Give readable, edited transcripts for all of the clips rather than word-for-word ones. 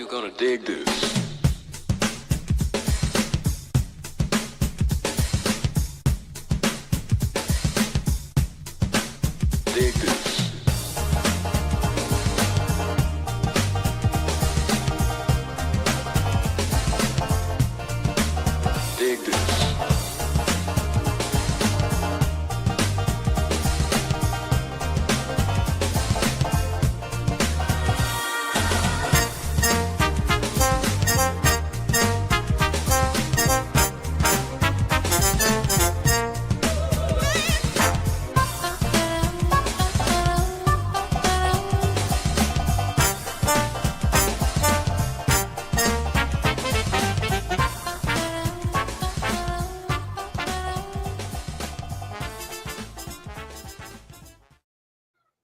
You're gonna dig this. Dig this. Dig this.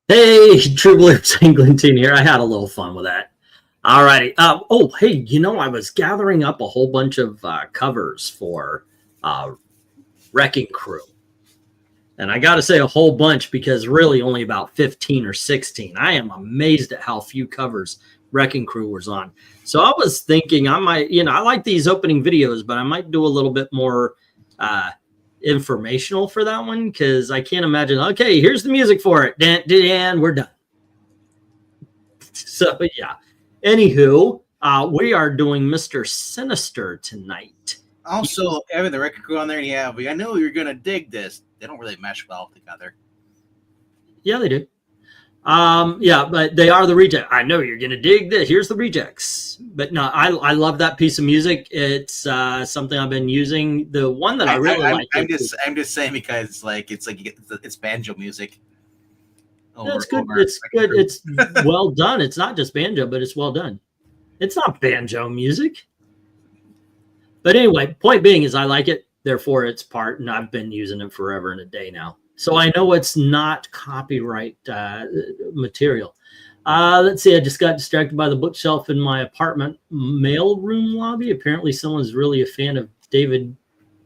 Hey, True Believers Englandine here. I had a little fun with that. All righty. Oh, hey, you know, I was gathering up a whole bunch of covers for Wrecking Crew. And I got to say a whole bunch because really only about 15 or 16. I am amazed at how few covers Wrecking Crew was on. So I was thinking I might, you know, I like these opening videos, but I might do a little bit more informational for that one because I can't imagine, okay, here's the music for it, and we're done. So yeah, anywho, we are doing Mr. Sinister tonight. Also, having the record crew on there, yeah, but I know you're gonna dig this. They don't really mesh well together. Yeah, they do. Yeah, but they are the reject. I know you're gonna dig this. Here's the rejects. But no, I love that piece of music. It's something I've been using. The one that I really like. I'm just saying because it's banjo music. It's good. It's good. It's well done. It's not just banjo, but it's well done. It's not banjo music. But anyway, point being is I like it. Therefore, it's part, and I've been using it forever and a day now. So I know it's not copyright material. Let's see. I just got distracted by the bookshelf in my apartment mailroom lobby. Apparently, someone's really a fan of David.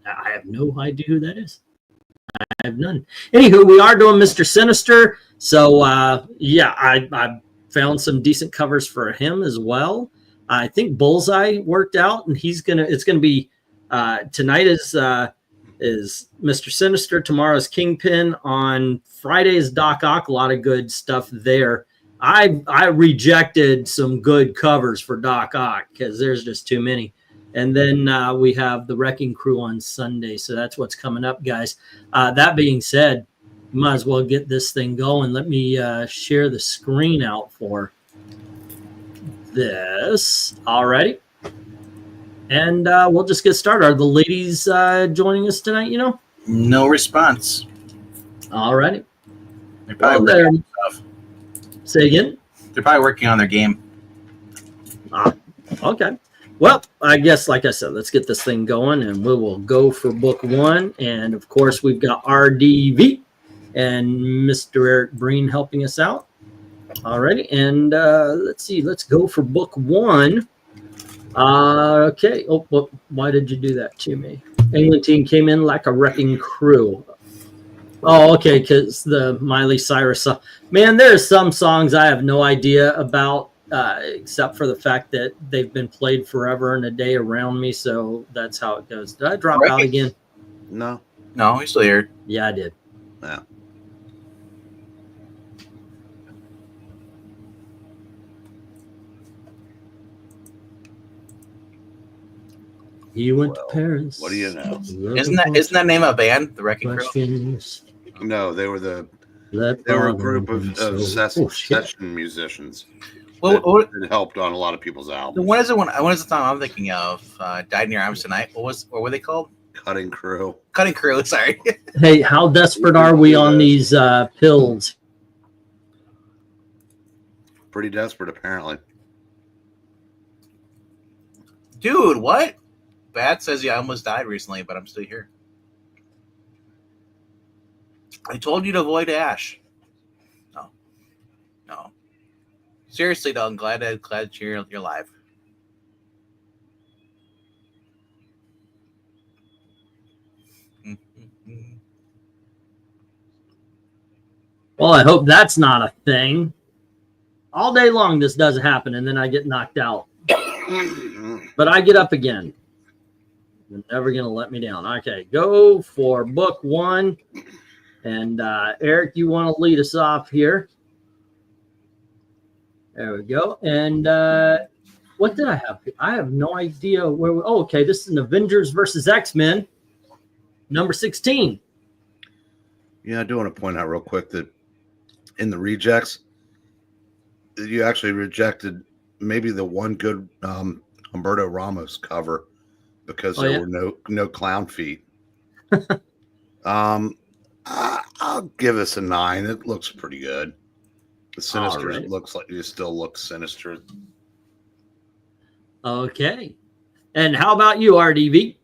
I have no idea who that is. I have none. Anywho, we are doing Mr. Sinister. So, yeah, I found some decent covers for him as well. I think Bullseye worked out, and it's gonna be tonight is Mr. Sinister. Tomorrow's Kingpin. On Friday is Doc Ock. A lot of good stuff there. I rejected some good covers for Doc Ock because there's just too many. And then we have the Wrecking Crew on Sunday. So that's what's coming up, guys. That being said, you might as well get this thing going. Let me share the screen out for this. Alrighty. And we'll just get started. Are the ladies joining us tonight, you know? No response. Alrighty. They're probably working on stuff. Say again? They're probably working on their game. Okay. Well, I guess, like I said, let's get this thing going, and we will go for book one. And, of course, we've got RDV and Mr. Eric Breen helping us out. Alrighty. And let's see. Let's go for book one. Okay. Oh, well, why did you do that to me? England team came in like a wrecking crew. Oh, okay, because the Miley Cyrus song. Man, there's some songs I have no idea about, except for the fact that they've been played forever and a day around me, so that's how it goes. Did I drop out again? No. No, he's still here. Yeah, I did. Yeah. He went to Paris. What do you know? Isn't that name of a band, the Wrecking Crew? No, they were a group of session musicians. Well, that helped on a lot of people's albums. When is the song I'm thinking of? Died in Your Arms Tonight. What were they called? Cutting Crew. Cutting Crew. Sorry. Hey, how desperate are we on these pills? Pretty desperate, apparently. Dude, what? Bat says I almost died recently, but I'm still here. I told you to avoid Ash. No. Seriously, though, I'm glad you're live. Well, I hope that's not a thing. All day long, this does happen, and then I get knocked out. But I get up again. You're never going to let me down. Okay, go for book 1. And Eric, you want to lead us off here? There we go. And what did I have? I have no idea where. Oh, okay. This is an Avengers versus X-Men, number 16. Yeah, I do want to point out real quick that in the rejects, you actually rejected maybe the one good Humberto Ramos cover because there were no clown feet. I'll give this a 9. It looks pretty good. The Sinister looks like it still looks sinister. Okay. And how about you, RDV?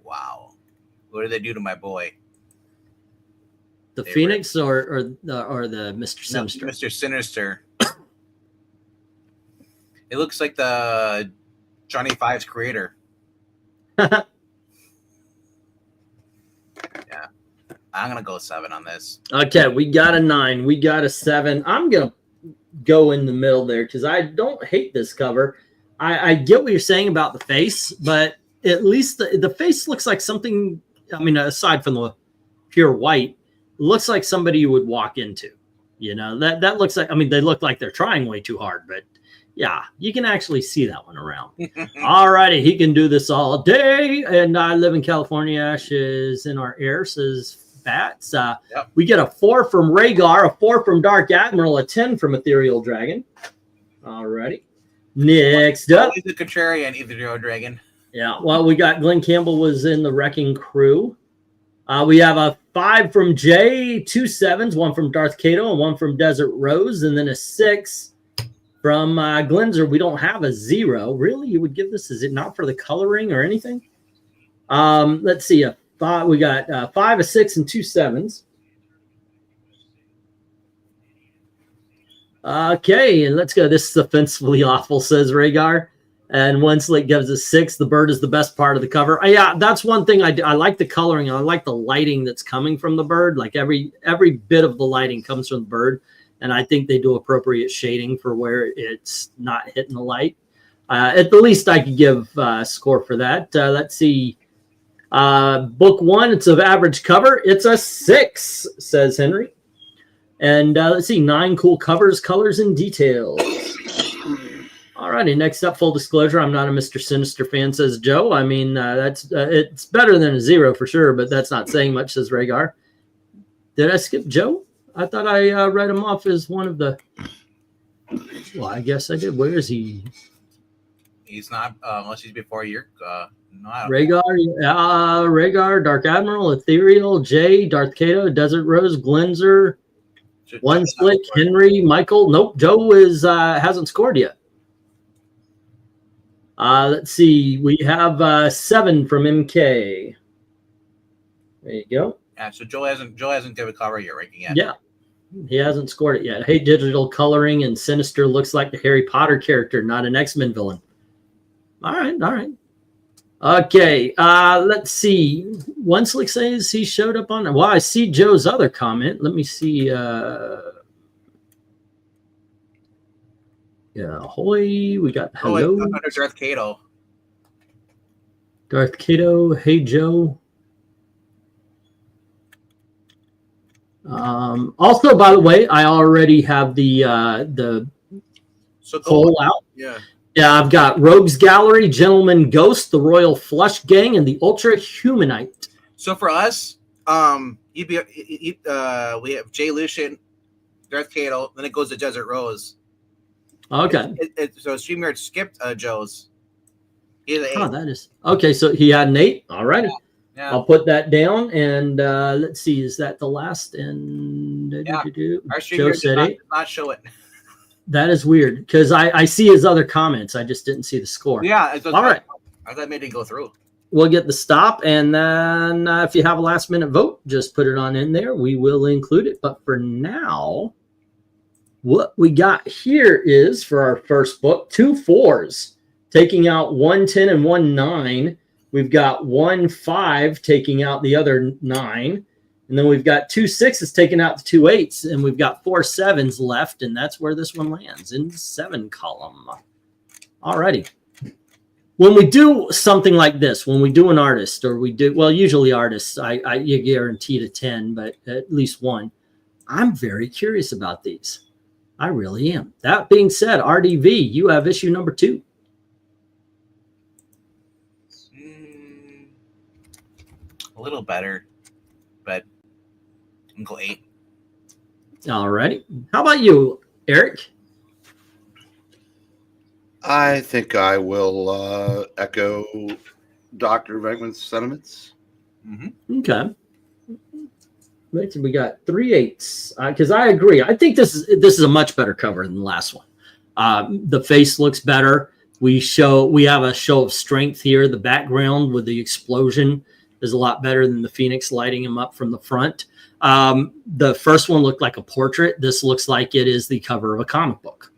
Wow. What did they do to my boy? The Phoenix or the Mr. Sinister? No, Mr. Sinister. It looks like the Johnny Five's creator. Yeah. I'm going to go 7 on this. Okay, we got a 9. We got a 7. I'm going to go in the middle there because I don't hate this cover. I get what you're saying about the face, but at least the face looks like something, I mean, aside from the pure white, looks like somebody you would walk into. You know, that looks like, I mean, they look like they're trying way too hard, but yeah, you can actually see that one around. All righty, he can do this all day. And I live in California. Ashes in our air, says Bats. We get a 4 from Rhaegar, a 4 from Dark Admiral, a 10 from Ethereal Dragon. All righty. Next up. He's the contrarian, Ethereal Dragon. Yeah, well, we got Glenn Campbell was in the Wrecking Crew. We have a 5 from Jay, 2 7s, 1 from Darth Cato and 1 from Desert Rose, and then a 6 from Glenzer. We don't have a 0. Really? You would give this? Is it not for the coloring or anything? Let's see. We got 5, a 6, and 2 7s. Okay, and let's go. This is offensively awful, says Rhaegar. And one slick gives us 6. The bird is the best part of the cover. Yeah, that's one thing I do. I like the coloring. I like the lighting that's coming from the bird. Like every bit of the lighting comes from the bird. And I think they do appropriate shading for where it's not hitting the light. At the least, I could give a score for that. Let's see. Book 1, it's an average cover. It's a 6, says Henry. And let's see, 9 cool covers, colors, and details. All righty, next up, full disclosure, I'm not a Mr. Sinister fan, says Joe. I mean, it's better than a 0 for sure, but that's not saying much, says Rhaegar. Did I skip Joe? I thought I read him off as one of the... Well, I guess I did. Where is he? He's not, unless he's before your... no, Rhaegar, Dark Admiral, Ethereal, Jay, Darth Cato, Desert Rose, Glenzer, One Slick, Henry, Michael. Nope, Joe hasn't scored yet. Let's see. We have 7 from MK. There you go. Yeah, so Joe hasn't given a cover yet, ranking yet. Yeah, he hasn't scored it yet. Hey, digital coloring and Sinister looks like the Harry Potter character, not an X-Men villain. All right. Okay, let's see. One Slick says he showed up on. Well, I see Joe's other comment. Let me see. Yeah, ahoy. We got hello. Under Darth Cato. Darth Cato. Hey, Joe. Also, by the way, I already have the poll out. Yeah. Yeah, I've got Rogues Gallery, Gentleman Ghost, the Royal Flush Gang, and the Ultra Humanite. So for us, we have Jay Lucian, Darth Cato, then it goes to Desert Rose. Okay. So StreamYard skipped Joe's. That is okay. So he had an 8. All right. Yeah. I'll put that down, and let's see. Is that the last? And our Joe said did 8. Not show it. That is weird because I see his other comments. I just didn't see the score. Yeah. All right. I thought maybe it go through. We'll get the stop, and then if you have a last minute vote, just put it on in there. We will include it. But for now, what we got here is for our first book, 2 4s, taking out 1 10 and 1 9. We've got 1 5 taking out the other 9. And then we've got 2 6s taking out the 2 8s, and we've got 4 7s left, and that's where this one lands, in the 7 column. Alrighty. When we do something like this, when we do an artist, or we do, well, usually artists, you guarantee to 10, but at least 1. I'm very curious about these. I really am. That being said, RDV, you have issue number 2. A little better, but I'm going to go 8. All righty. How about you, Eric? I think I will echo Dr. VENKMAN's sentiments. Mm-hmm. Okay. We got 3 8s because I agree. I think this is a much better cover than the last one. The face looks better. We have a show of strength here. The background with the explosion is a lot better than the Phoenix lighting him up from the front. The first one looked like a portrait. This looks like it is the cover of a comic book.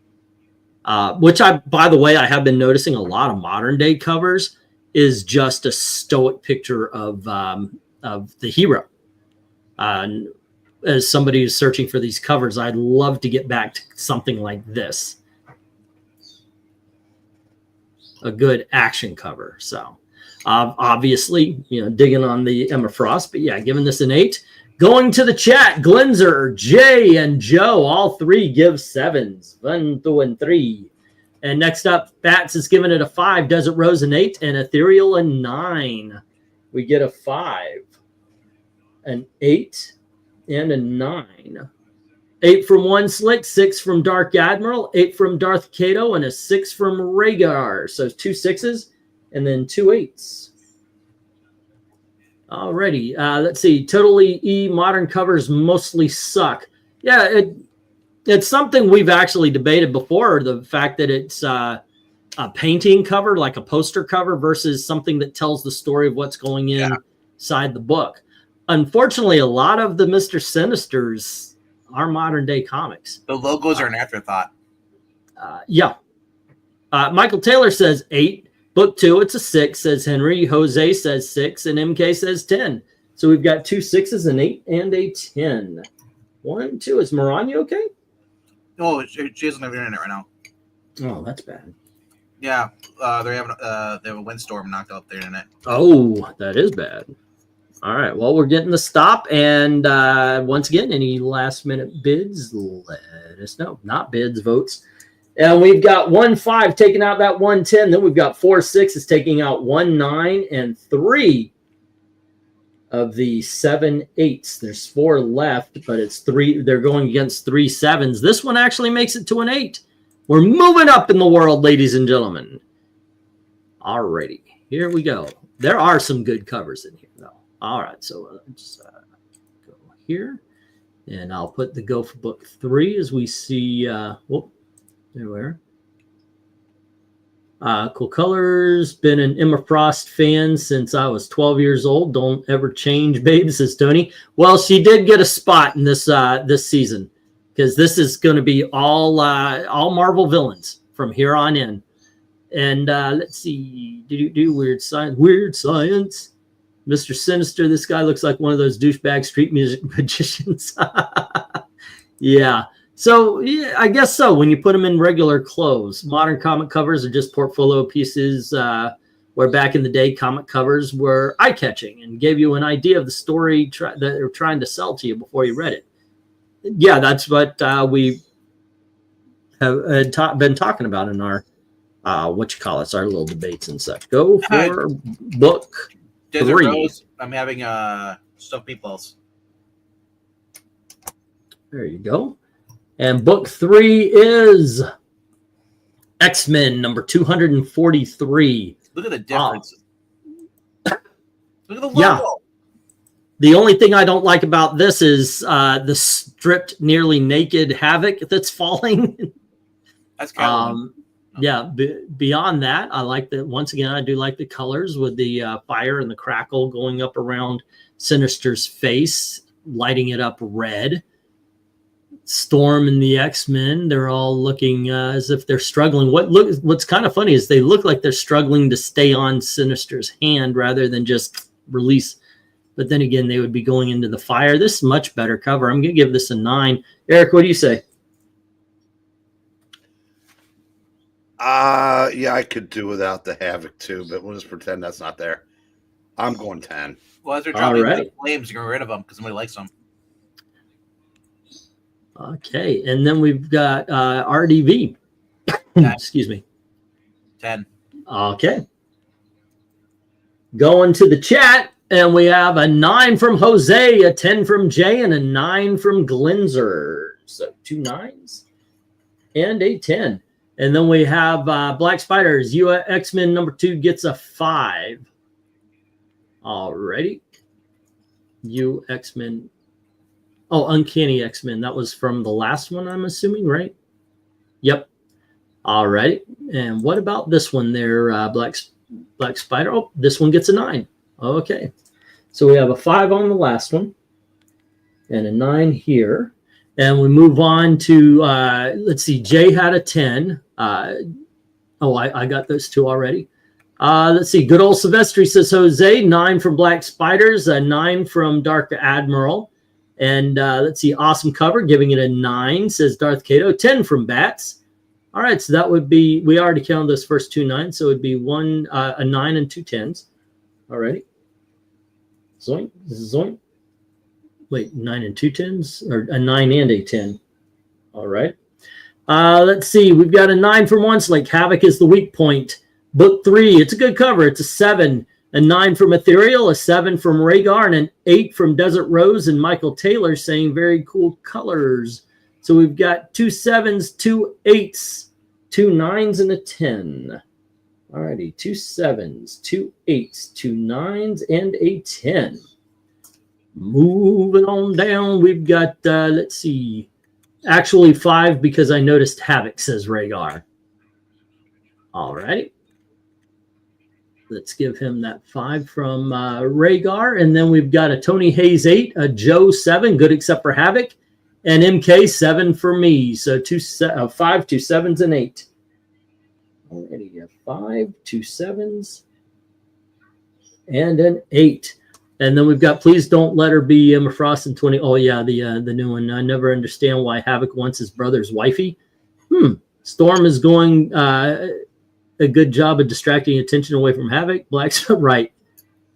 Which by the way, I have been noticing a lot of modern day covers is just a stoic picture of the hero. As somebody who's searching for these covers, I'd love to get back to something like this. A good action cover. So obviously, digging on the Emma Frost, but yeah, giving this an 8. Going to the chat, Glenzer, Jay, and Joe, all 3 give 7s. 1, 2, and 3. And next up, Bats is giving it a 5, Desert Rose an 8, and Ethereal a 9. We get a 5, an 8, and a 9. 8 from One Slick, 6 from Dark Admiral, 8 from Darth Kato, and a 6 from Rhaegar. So 2 6s and then 2 8s. Alrighty, let's see. Totally E modern covers mostly suck. Yeah, it's something we've actually debated before. The fact that it's a painting cover, like a poster cover, versus something that tells the story of what's going inside the book. Unfortunately, a lot of the Mr. Sinisters are modern day comics. The logos are an afterthought. Yeah. Michael Taylor says 8. Book 2, it's a 6, says Henry. Jose says 6, and MK says 10. So we've got 2 6s, an 8, and a 10. 1, 2. Is MARANYA okay? No, she doesn't have internet right now. Oh, that's bad. Yeah, they have a windstorm knocked out their internet. Oh, that is bad. All right, well, we're getting the stop. And once again, any last-minute bids, let us know. Not bids, votes. And we've got 1 5 taking out that 1 10. Then we've got 4 6s taking out 1 9 and 3 of the 7 8s. There's 4 left, but it's 3. They're going against 3 7s. This one actually makes it to an 8. We're moving up in the world, ladies and gentlemen. Alrighty, here we go. There are some good covers in here, though. All right, so let's go here, and I'll put the go for book 3 as we see. Whoop. There we are. Cool colors. Been an Emma Frost fan since I was 12 years old. Don't ever change, babe, says Tony. Well, she did get a spot in this this season because this is going to be all Marvel villains from here on in. And let's see. Weird science. Weird science. Mr. Sinister. This guy looks like one of those douchebag street music magicians. Yeah. So, yeah, I guess so. When you put them in regular clothes, modern comic covers are just portfolio pieces where back in the day, comic covers were eye-catching and gave you an idea of the story that they're trying to sell to you before you read it. Yeah, that's what we have been talking about in our, our little debates and such. Go for book Desert 3. Rose, I'm having stuffed meatballs. There you go. And book 3 is X-Men number 243. Look at the difference. Look at the logo. Yeah. The only thing I don't like about this is the stripped, nearly naked Havoc that's falling. That's kind of yeah. Beyond that, I like that. Once again, I do like the colors with the fire and the crackle going up around Sinister's face, lighting it up red. Storm and the X-Men, they're all looking as if they're struggling. What's kind of funny is they look like they're struggling to stay on Sinister's hand rather than just release but then again, they would be going into the fire. This is much better cover. I'm going to give this a 9. Eric, what do you say? Yeah, I could do without the Havoc too, but we'll just pretend that's not there. I'm going 10. Well, as they're dropping Alright. flames, you're getting rid of them because somebody likes them. Okay, and then we've got RDV. Excuse me. 10. Okay. Going to the chat, and we have a 9 from Jose, a 10 from Jay, and a 9 from Glinzer. So 2 9s and a 10. And then we have Black Spiders. You X-Men number 2 gets a 5. Alrighty. You X-Men. Oh, Uncanny X-Men. That was from the last one, I'm assuming, right? Yep. Alrighty. And what about this one there, Black Spider? Oh, this one gets a 9. Okay. So we have a 5 on the last one and a 9 here. And we move on to, let's see, Jay had a 10. I got those 2 already. Let's see, good old Silvestri says Jose, 9 from Black Spiders, a 9 from Dark Admiral. And let's see, awesome cover, giving it a 9, says Darth Kato, 10 from Bats. All right, so that would be, we already counted those first 2 9s, so it would be a 9 and 2 10s. All righty. Zoink, zoink. Wait, 9 and 2 10s, or a 9 and a 10. All right. Let's see. We've got a 9 from Once-Lake. Havoc is the weak point. Book 3. It's a good cover. It's a 7. A 9 from Ethereal. A 7 from Rhaegar. And an 8 from Desert Rose and Michael Taylor saying very cool colors. So we've got 2 7s, 2 8s, 2 9s, and a 10. All righty. 2 7s, 2 8s, 2 9s, and a 10. Moving on down, we've got, let's see, actually 5 because I noticed Havoc says Rhaegar. All righty. Let's give him that 5 from Rhaegar. And then we've got a Tony Hayes 8, a Joe 7, good except for Havoc, and MK 7 for me. So 5, 2 7s, and 8. Alrighty, 5, 2 7s, and an 8. And then we've got Please Don't Let Her Be Emma Frost in 20. Oh, yeah, the new one. I never understand why Havoc wants his brother's wifey. Storm is going a good job of distracting attention away from Havoc. Black's right.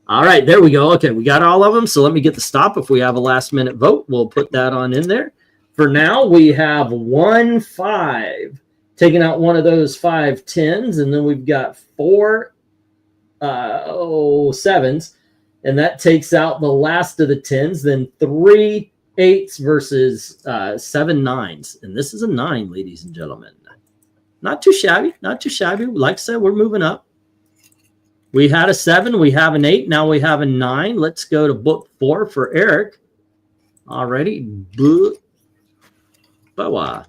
All right, there we go. Okay, we got all of them. So let me get the stop. If we have a last-minute vote, we'll put that on in there. For now, we have 1 5. Taking out one of those 5 10s. And then we've got 4 7s. And that takes out the last of the 10s, then 3 8s versus 7 9s. And this is a 9, ladies and gentlemen. Not too shabby, not too shabby. Like I said, we're moving up. We had a 7, we have an 8, now we have a 9. Let's go to book 4 for Eric. Alrighty. Boa.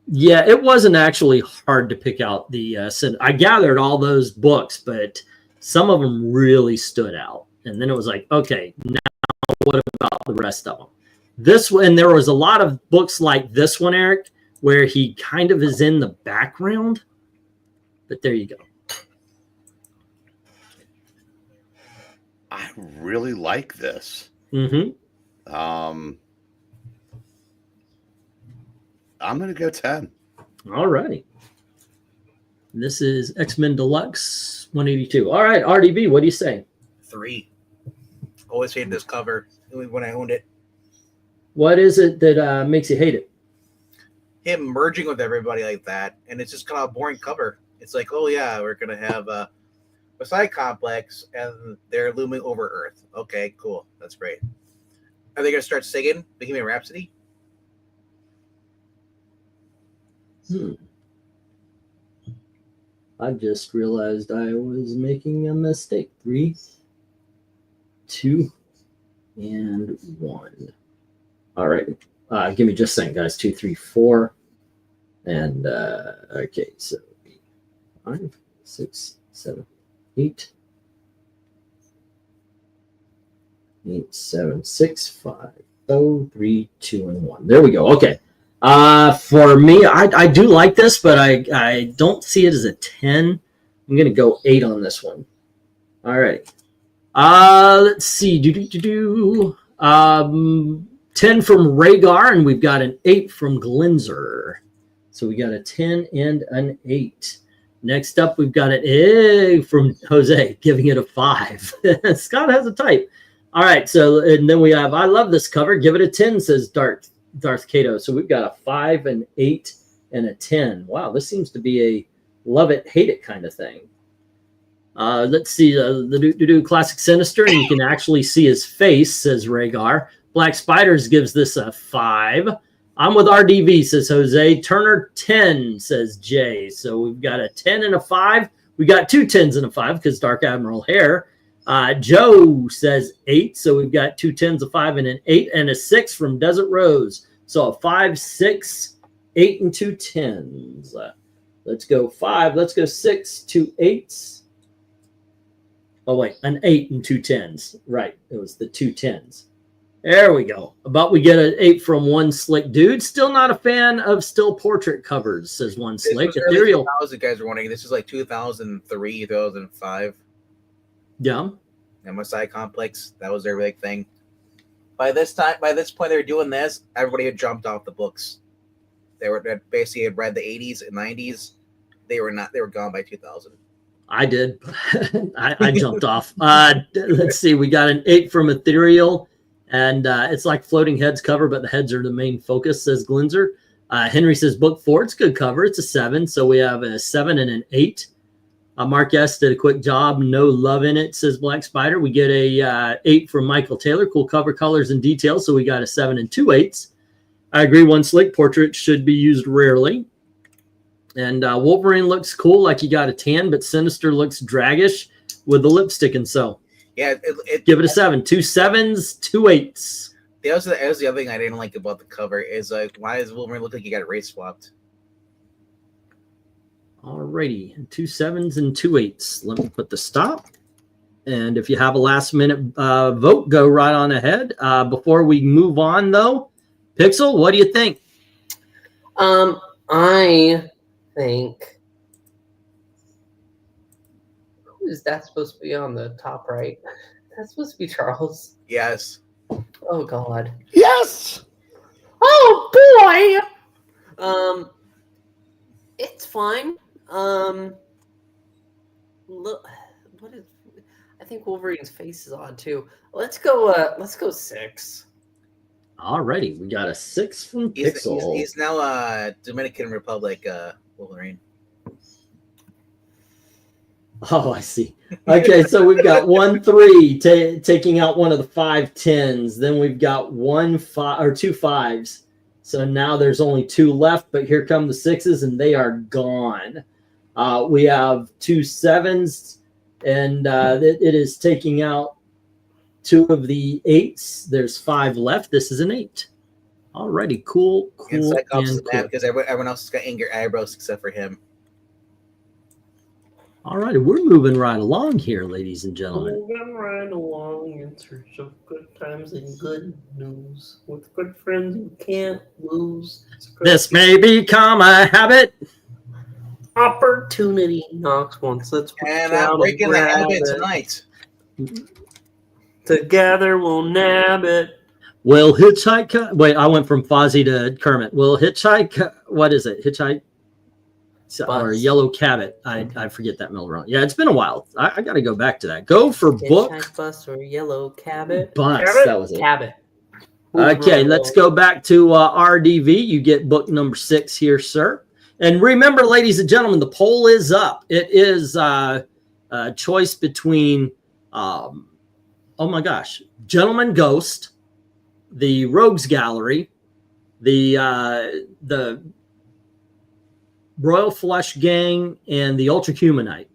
Yeah, it wasn't actually hard to pick out the I gathered all those books, but some of them really stood out. And then it was like, okay, now what about the rest of them? This one, there was a lot of books like this one, Eric, where he kind of is in the background. But there you go. I really like this. Mm-hmm. I'm going to go 10. All righty. This is X-Men Deluxe 182. All right, RDB, what do you say? 3. Always hated this cover when I owned it. What is it that makes you hate it? Him merging with everybody like that, and it's just kind of a boring cover. It's like, oh yeah, we're going to have a side complex, and they're looming over Earth. Okay, cool. That's great. Are they going to start singing Bohemian Rhapsody? I just realized I was making a mistake. 3, 2, and 1. All right. Give me just a second, guys. 2, 3, 4. And, okay, so 5, 6, 7, 8. 8, 7, 6, 5, 4, 3, 2, and 1. There we go. Okay. For me, I do like this, but I don't see it as a 10. I'm going to go 8 on this one. All right. Let's see. 10 from Rhaegar, and we've got an 8 from Glinzer. So we got a 10 and an 8. Next up, we've got an A from Jose, giving it a 5. Scott has a type. All right, so and then we have I love this cover. Give it a 10, says Darth Cato. So we've got a 5, an 8, and a 10. Wow, this seems to be a love it, hate it kind of thing. Let's see the classic Sinister, and you can actually see his face, says Rhaegar. Black Spiders gives this a 5. I'm with RDV, says Jose. Turner 10, says Jay. So we've got a 10 and a 5. We got 2 10s and a 5 because Dark Admiral Hare. Joe says 8. So we've got 2 10s, a 5, and an 8, and a 6 from Desert Rose. So a 5, 6, 8, and 2 10s. Let's go 5. Let's go 6, 2 8s. Oh, wait, an 8 and 2 10s. Right, it was the 2 10s. There we go. About we get an 8 from One Slick Dude. Still not a fan of still portrait covers, says One Slick. Ethereal. 2000 guys are wondering. This is like 2003, 2005. Yeah. MSI Complex. That was their big thing. By this point, they were doing this. Everybody had jumped off the books. They basically had read the 80s and 90s. They were not. They were gone by 2000. I did. I jumped off. Let's see. We got an 8 from Ethereal. And it's like Floating Heads cover, but the heads are the main focus, says Glinzer. Henry says book 4. It's a good cover. It's a 7. So we have a 7 and an 8. Mark S. did a quick job. No love in it, says Black Spider. We get a 8 from Michael Taylor. Cool cover, colors, and details. So we got a 7 and 2 8s. I agree. One Slick portrait should be used rarely. And Wolverine looks cool, like he got a 10, but Sinister looks draggish with the lipstick and so. Yeah, give it a 7. 2 7s, 2 8s. That was the other thing I didn't like about the cover is like, why does Wolverine look like he got race swapped? Alrighty, 2 7s and 2 8s. Let me put the stop. And if you have a last minute vote, go right on ahead. Before we move on, though, Pixel, what do you think? I think. Is that supposed to be on the top right? That's supposed to be Charles. Yes. Oh God. Yes. Oh boy. It's fine. Look, what is? I think Wolverine's face is on too. Let's go 6. Alrighty, we got a 6 from Pixel. He's now Dominican Republic Wolverine. Oh, I see. Okay, so we've got 1 3 taking out one of the 5 10s. Then we've got 1 5 or 2 5s. So now there's only 2 left, but here come the 6s and they are gone. We have 2 7s, and it is taking out 2 of the 8s. There's 5 left. This is an 8. Alrighty, cool. And Cyclops is mad because everyone else has got angry eyebrows except for him. All right, we're moving right along here, ladies and gentlemen. Moving right along in search of good times and good news with good friends you can't lose. This may become a habit. Opportunity knocks once. Let's and I'm breaking the habit tonight. Together we'll nab it. Will hitchhike? Wait, I went from Fozzie to Kermit. Will hitchhike? What is it? Hitchhike? Or Yellow Cabot. I forget that middle run. Yeah, it's been a while. I got to go back to that. Go for book. Bus or Yellow Cabot. Bus. Cabot? That was it. Cabot. Okay, let's go back to RDV. You get book number 6 here, sir. And remember, ladies and gentlemen, the poll is up. It is a choice between, oh my gosh, Gentleman Ghost, the Rogues Gallery, the Royal Flush Gang, and the Ultrahumanite.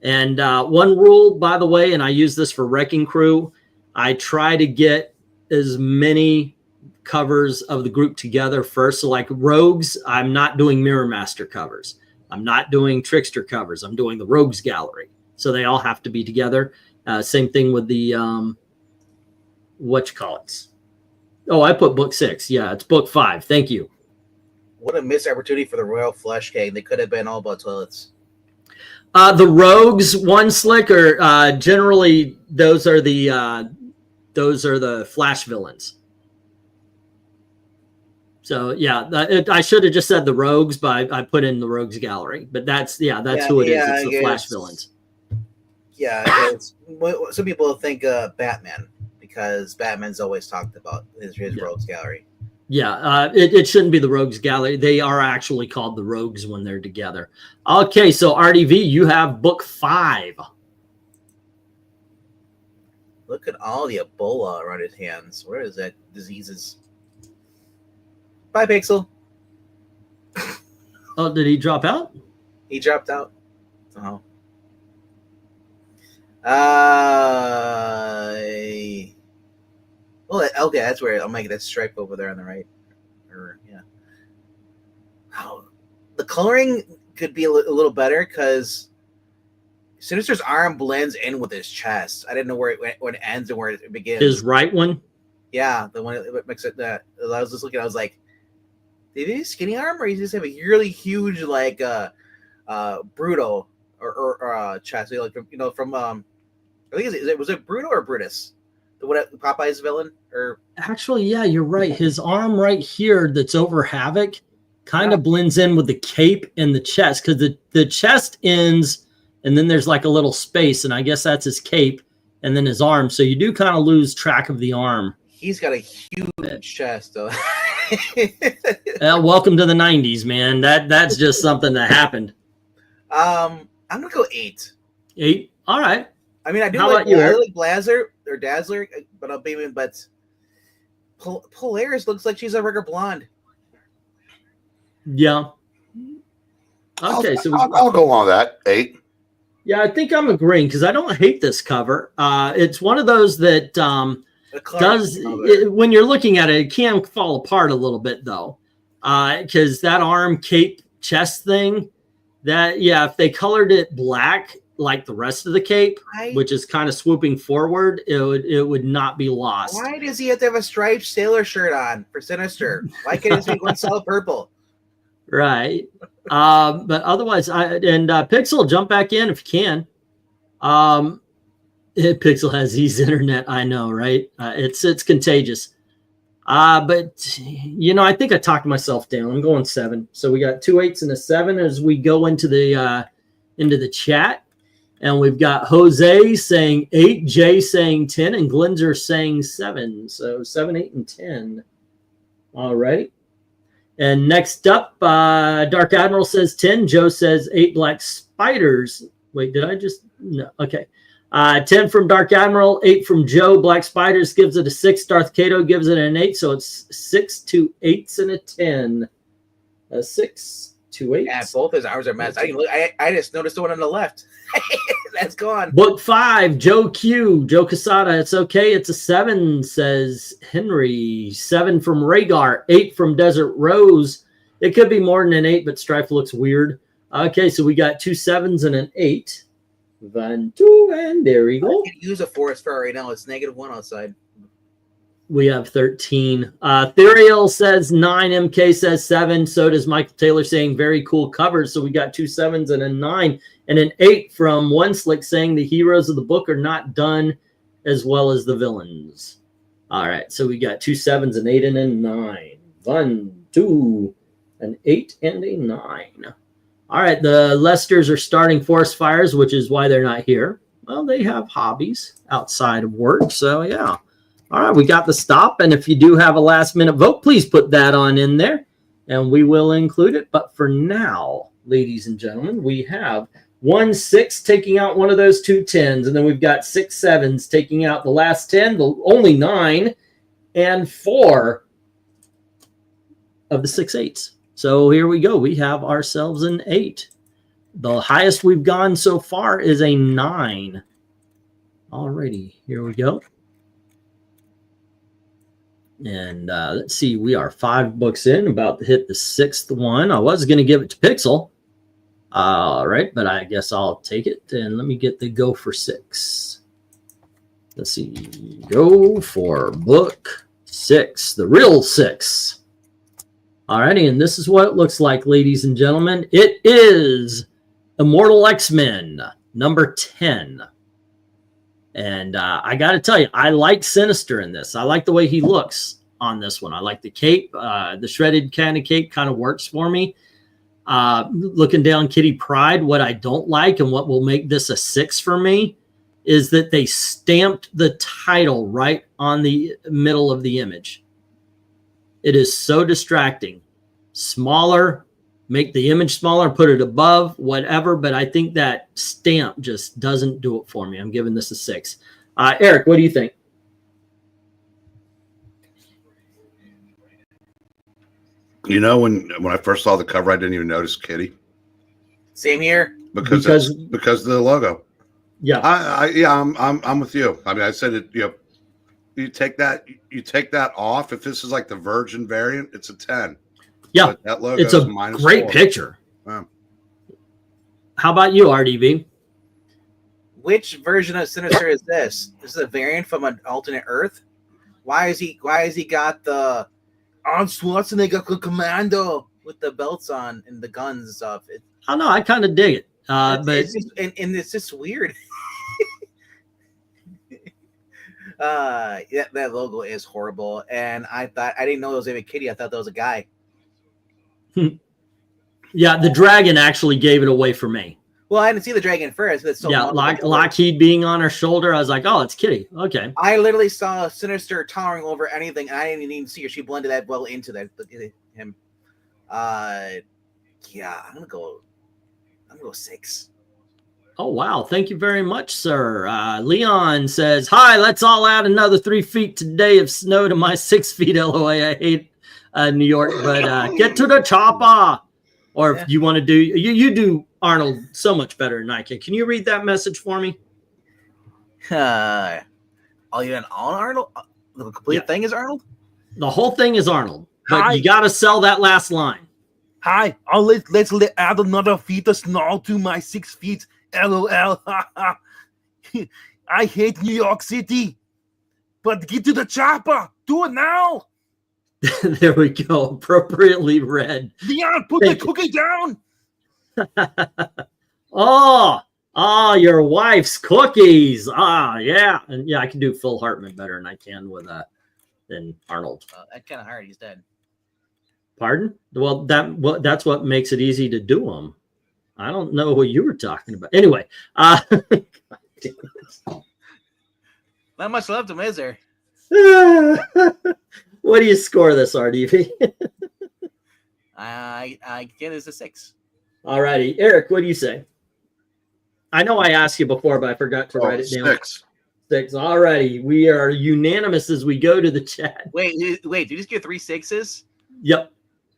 And one rule, by the way, and I use this for Wrecking Crew, I try to get as many covers of the group together first. So like Rogues, I'm not doing Mirror Master covers. I'm not doing Trickster covers. I'm doing the Rogues Gallery. So they all have to be together. Same thing with the, whatchamacallits. Oh, I put book 6. Yeah, it's book 5. Thank you. What a missed opportunity for the Royal Flush Gang. They could have been all about toilets. The rogues, one slick, or generally those are the flash villains. So yeah, I should have just said the rogues, but I put in the rogues gallery. But that's who it is. It's the flash villains. Yeah, some people think Batman, because Batman's always talked about his rogues gallery. Yeah, it shouldn't be the rogues gallery. They are actually called the rogues when they're together. Okay, so RDV, you have book 5. Look at all the Ebola around his hands. Where is that diseases? Bye, Pixel. Oh, did he drop out? He dropped out. Oh. Well, okay, that's where I'll make that stripe over there on the right. Yeah. Oh, the coloring could be a little better because Sinister's arm blends in with his chest. I didn't know where it ends and where it begins. His right one? Yeah, the one that makes it that. I was just looking, I was like, did he have a skinny arm, or he just have a really huge, like, Bruto or chest? Like, from I think was it Bruto or Brutus? The one Popeye's villain? Or actually, yeah, you're right. His arm right here that's over Havoc kind of blends in with the cape and the chest, because the chest ends, and then there's like a little space, and I guess that's his cape, and then his arm. So you do kind of lose track of the arm. He's got a huge chest, though. Welcome to the 90s, man. That's just something that happened. I'm gonna go 8. 8. All right. I mean, I like Blazer or Dazzler, but Polaris looks like she's a regular blonde. Yeah. Okay, I'll go on that 8. Yeah, I think I'm agreeing because I don't hate this cover. It's one of those that when you're looking at it, it can fall apart a little bit though, because that arm, cape, chest thing, if they colored it black like the rest of the cape, which is kind of swooping forward, it would not be lost. Why does he have to have a striped sailor shirt on for Sinister? Why can't he be one solid purple? Right. But otherwise, Pixel, jump back in if you can. Pixel has Z's internet, I know, right? It's contagious. But I think I talked myself down. I'm going 7. So we got 2 8s and a 7 as we go into the chat. And we've got Jose saying 8, Jay saying 10, and Glenzer saying 7. So 7, 8, and 10. All right. And next up, Dark Admiral says 10. Joe says 8 black spiders. Wait, did I just? No. Okay. 10 from Dark Admiral, 8 from Joe. Black Spiders gives it a 6. Darth Kato gives it an 8. So it's 6, 2 8s, and a 10. 6, 2 8. Yeah, both his arms are messed. I just noticed the one on the left. That's gone. Book 5, Joe Q. Joe Casada. It's okay. It's a 7, says Henry. 7 from Rhaegar. 8 from Desert Rose. It could be more than an 8, but Strife looks weird. Okay, so we got 2 7s and an 8. 1, 2, and there we go. I can use a forest fire right now. It's -1 outside. We have 13. Theriel says 9. MK says 7. So does Michael Taylor saying very cool covers. So we got 2 7s and a 9 and an 8 from One Slick saying the heroes of the book are not done as well as the villains. All right. So we got 2 7s, an 8, and a 9. 1, 2, an 8, and a 9. All right. The Lesters are starting forest fires, which is why they're not here. Well, they have hobbies outside of work. So, yeah. All right, we got the stop, and if you do have a last-minute vote, please put that on in there, and we will include it. But for now, ladies and gentlemen, we have 1 6 taking out one of those 2 10s, and then we've got 6 7s taking out the last 10, the only 9, and 4 of the 6 8s. So here we go. We have ourselves an 8. The highest we've gone so far is a 9. Alrighty, here we go. And let's see, we are 5 books in, about to hit the 6th one. I was going to give it to Pixel. All right, but I guess I'll take it. And let me get the go for 6. Let's see, go for book 6, the real 6. All righty, and this is what it looks like, ladies and gentlemen. It is Immortal X-Men, number 10. And I got to tell you, I like Sinister in this. I like the way he looks on this one. I like the cape. The shredded kind of cape kind of works for me. Looking down Kitty Pryde, what I don't like and what will make this a 6 for me is that they stamped the title right on the middle of the image. It is so distracting. Smaller, make the image smaller, put it above, whatever. But I think that stamp just doesn't do it for me. I'm giving this a 6. Eric, what do you think? You know, when I first saw the cover, I didn't even notice Kitty. Same here. Because of the logo. Yeah. I'm with you. I mean, I said it, you take that off. If this is like the Virgin variant, it's a 10. Yeah. But that logo it's a great 4. picture. Wow. How about you, RDV? Which version of Sinister is this? This is a variant from an alternate Earth. Why is he got the Arnold Schwarzenegger commando with the belts on and the guns and stuff? I don't know. I kind of dig it. But it's just, and it's just weird. Yeah, that logo is horrible. And I didn't know it was a kitty. I thought that was a guy. Yeah, the dragon actually gave it away for me. Well, I didn't see the dragon first, but so Lockheed being on her shoulder, I was like, oh, it's Kitty. Okay. I literally saw Sinister towering over anything, and I didn't even see her. She blended that well into him. Yeah, I'm gonna go 6. Oh, wow. Thank you very much, sir. Leon says, hi, let's all add another 3 feet today of snow to my 6 feet. LOA. I hate New York, but get to the chopper. Or if you want to do, you do Arnold so much better than I can. Can you read that message for me? Are you an on Arnold? The complete thing is Arnold? The whole thing is Arnold. But you got to sell that last line. Hi, let's add another feet of snow to my 6 feet. LOL. I hate New York City. But get to the chopper. Do it now. There we go. Appropriately read. Leon, put the cookie down. Oh, your wife's cookies. Yeah. And yeah, I can do Phil Hartman better than I can with than Arnold. That's kind of hard. He's dead. Pardon? Well, that's what makes it easy to do them. I don't know what you were talking about. Anyway, not much left of him, is there? What do you score this, RDV? I get it as a 6. All righty. Eric, what do you say? I know I asked you before, but I forgot to write it down. 6. 6. All righty. We are unanimous as we go to the chat. Wait, did you just get 3 6s? Yep.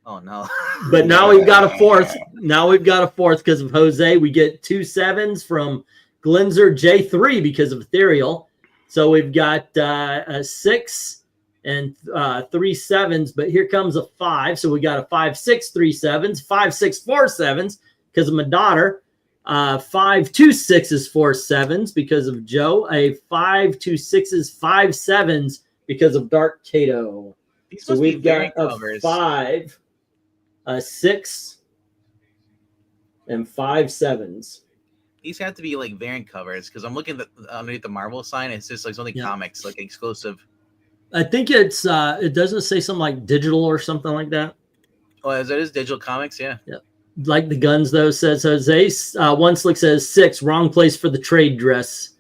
Oh, no. But now we've got a 4th. Now we've got a 4th because of Jose. We get 2 7s from Glenzer J3 because of Ethereal. So we've got a 6 and 3 7s, but here comes a 5. So we got a 5 6 3 7s, 5 6 4 7s because of my daughter. 5 2 6s 4 7s because of Joe. A 5 2 6s 5 7s because of Dark Cato. So we've got a 5, a 6, and 5 7s. These have to be like variant covers because I'm looking at underneath the Marvel sign. It's just like something comics, like exclusive. I think it's it doesn't say something like digital or something like that. Oh, it is digital comics, yeah. Yeah. Like the guns though, says Jose. One Slick says 6, wrong place for the trade dress.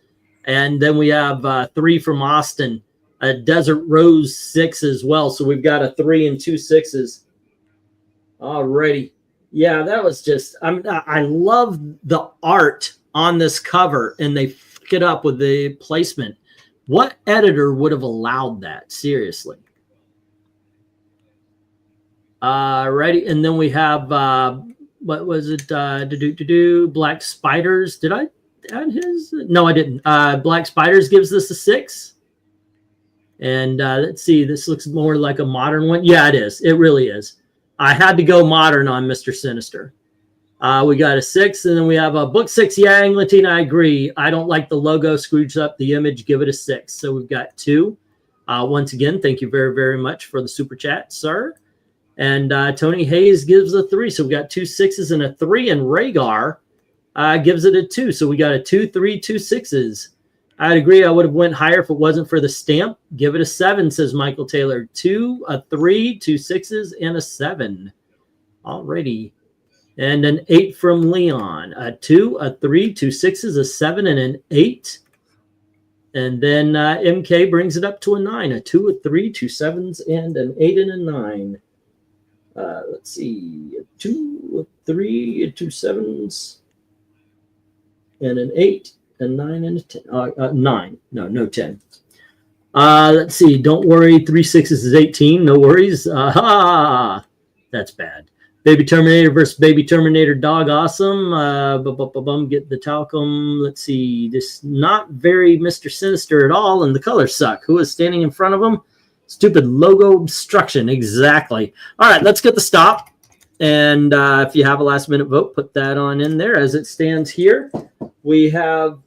And then we have 3 from Austin. A Desert Rose 6 as well. So we've got a 3 and 2 6s. Alrighty. Yeah, that was just I love the art on this cover, and they fuck it up with the placement. What editor would have allowed that? Seriously. Ready, and then we have what was it? Black Spiders. Did I add his? No, I didn't. Black Spiders gives this a 6. And let's see, this looks more like a modern one. Yeah, it is. It really is. I had to go modern on Mr. Sinister. We got a 6, and then we have a book 6. Yeah, Englatine, I agree. I don't like the logo, screws up the image. Give it a 6. So we've got 2. Once again, thank you very, very much for the super chat, sir. And Tony Hayes gives a 3. So we got 2 6s and a 3. And Rhaegar gives it a 2. So we got a 2, 3, 2 6s. I'd agree. I would have went higher if it wasn't for the stamp. Give it a 7, says Michael Taylor. 2, a 3, 2 6s, and a 7. Alrighty. And an 8 from Leon. A 2, a 3, 2 6s, a 7, and an 8. And then MK brings it up to a 9. A 2, a 3, 2 7s, and an 8 and a 9. Let's see. A 2, a 3, 2 7s, and an 8. A 9 and a 10. 9. No 10. Let's see. Don't worry. 3 6s is 18. No worries. That's bad. Baby Terminator versus Baby Terminator Dog. Awesome. Get the talcum. Let's see. This not very Mr. Sinister at all, and the colors suck. Who is standing in front of him? Stupid logo obstruction. Exactly. All right. Let's get the stop. And if you have a last minute vote, put that on in there. As it stands here, we have,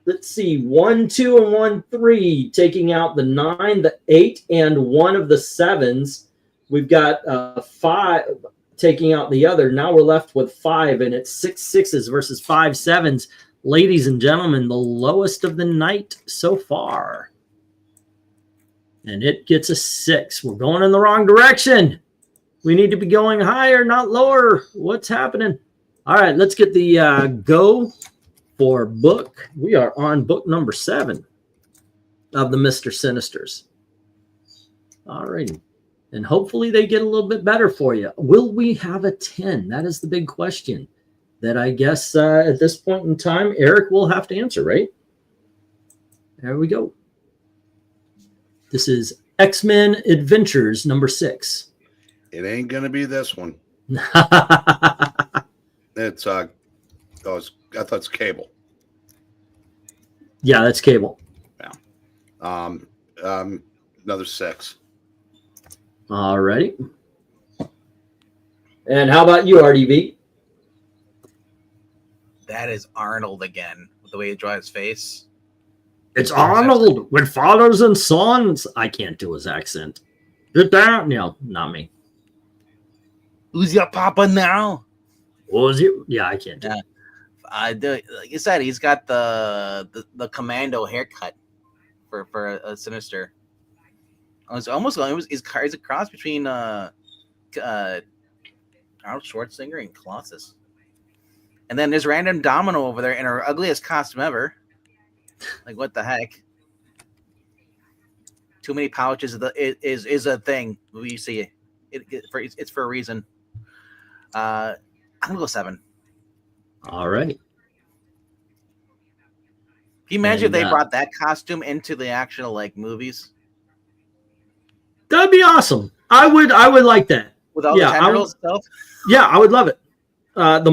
let's see, 1, 2, and 1, 3, taking out the 9, the 8, and 1 of the 7s. We've got 5 taking out the other. Now we're left with 5, and it's 6 6s versus 5 7s. Ladies and gentlemen, the lowest of the night so far. And it gets a 6. We're going in the wrong direction. We need to be going higher, not lower. What's happening? All right, let's get the go for book. We are on book number 7 of the Mr. Sinisters. All righty. And hopefully they get a little bit better for you. Will we have a 10? That is the big question that I guess at this point in time, Eric will have to answer, right? There we go. This is X-Men Adventures number 6. It ain't going to be this one. It's, I thought it's Cable. Yeah, that's Cable. Yeah. Another 6. All righty. And how about you, RDV? That is Arnold again, with the way he draws his face. It's Arnold with fathers and sons. I can't do his accent. Get down. No, not me. Who's your papa now? What was it? Yeah, I can't do it. Like you said, he's got the commando haircut for a Sinister. It's almost he's a cross between Arnold Schwarzenegger and Colossus. And then there's random Domino over there in her ugliest costume ever. Like, what the heck? Too many pouches is a thing. We see it. It's for a reason. I'm gonna go 7. All right. Can you imagine if they brought that costume into the actual like movies? That'd be awesome. I would like that. With all the tendrils stuff? Yeah, I would love it. The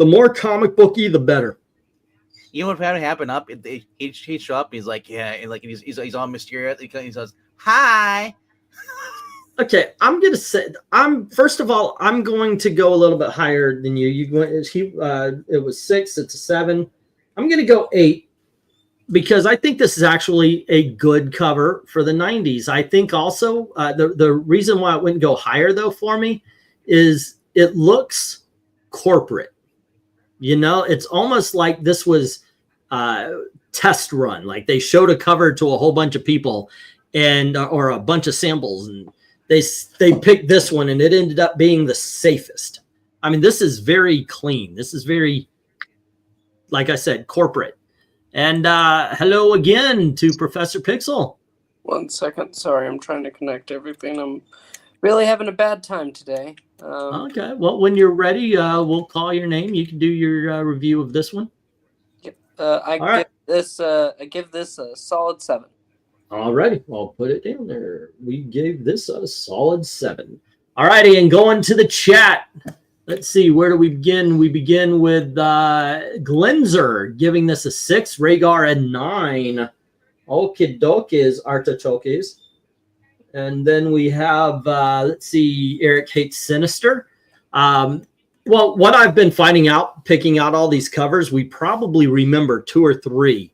more comic booky, the better. You know what would happen up? He'd show up. He's like, yeah, and like he's all mysterious. He says, "Hi." Okay, I'm gonna say first of all, I'm going to go a little bit higher than you. It was 6. It's a 7. I'm gonna go 8 because I think this is actually a good cover for the 90s. I think also the reason why it wouldn't go higher though for me is it looks corporate. You know, it's almost like this was test run. Like they showed a cover to a whole bunch of people and or a bunch of samples, and they picked this one, and it ended up being the safest. I mean, this is very clean. This is very, like I said, corporate. And hello again to Professor Pixel. 1 second. Sorry, I'm trying to connect everything. I'm really having a bad time today. Okay. Well, when you're ready, we'll call your name. You can do your review of this one. Yep. I give this a solid 7. All righty. I'll put it down there. We gave this a solid 7. All righty. And going to the chat. Let's see. Where do we begin? We begin with Glenzer giving this a 6. Rhaegar a 9. Okidokis Artichokes. And then we have, let's see, Eric hates Sinister. Well, what I've been finding out, picking out all these covers, we probably remember 2 or 3.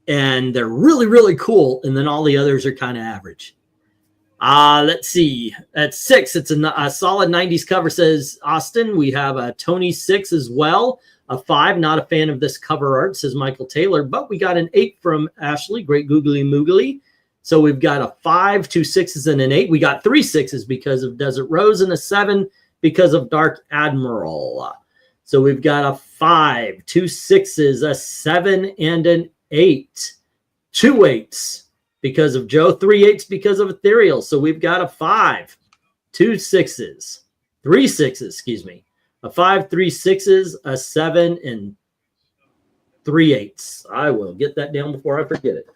And they're really, really cool. And then all the others are kind of average. Let's see. At 6, it's a solid 90s cover, says Austin. We have a Tony 6 as well. A 5, not a fan of this cover art, says Michael Taylor, but we got an 8 from Ashley, great googly moogly. So we've got a 5, 2 6s, and an 8. We got 3 6s because of Desert Rose and a 7 because of Dark Admiral. So we've got a 5, 2 6s, a 7, and an 8. 2 8s because of Joe, 3 8s because of Ethereal. So we've got a 5, 2 6s, 3 6s, excuse me. A 5, 3 6s, a 7, and 3 8s. I will get that down before I forget it.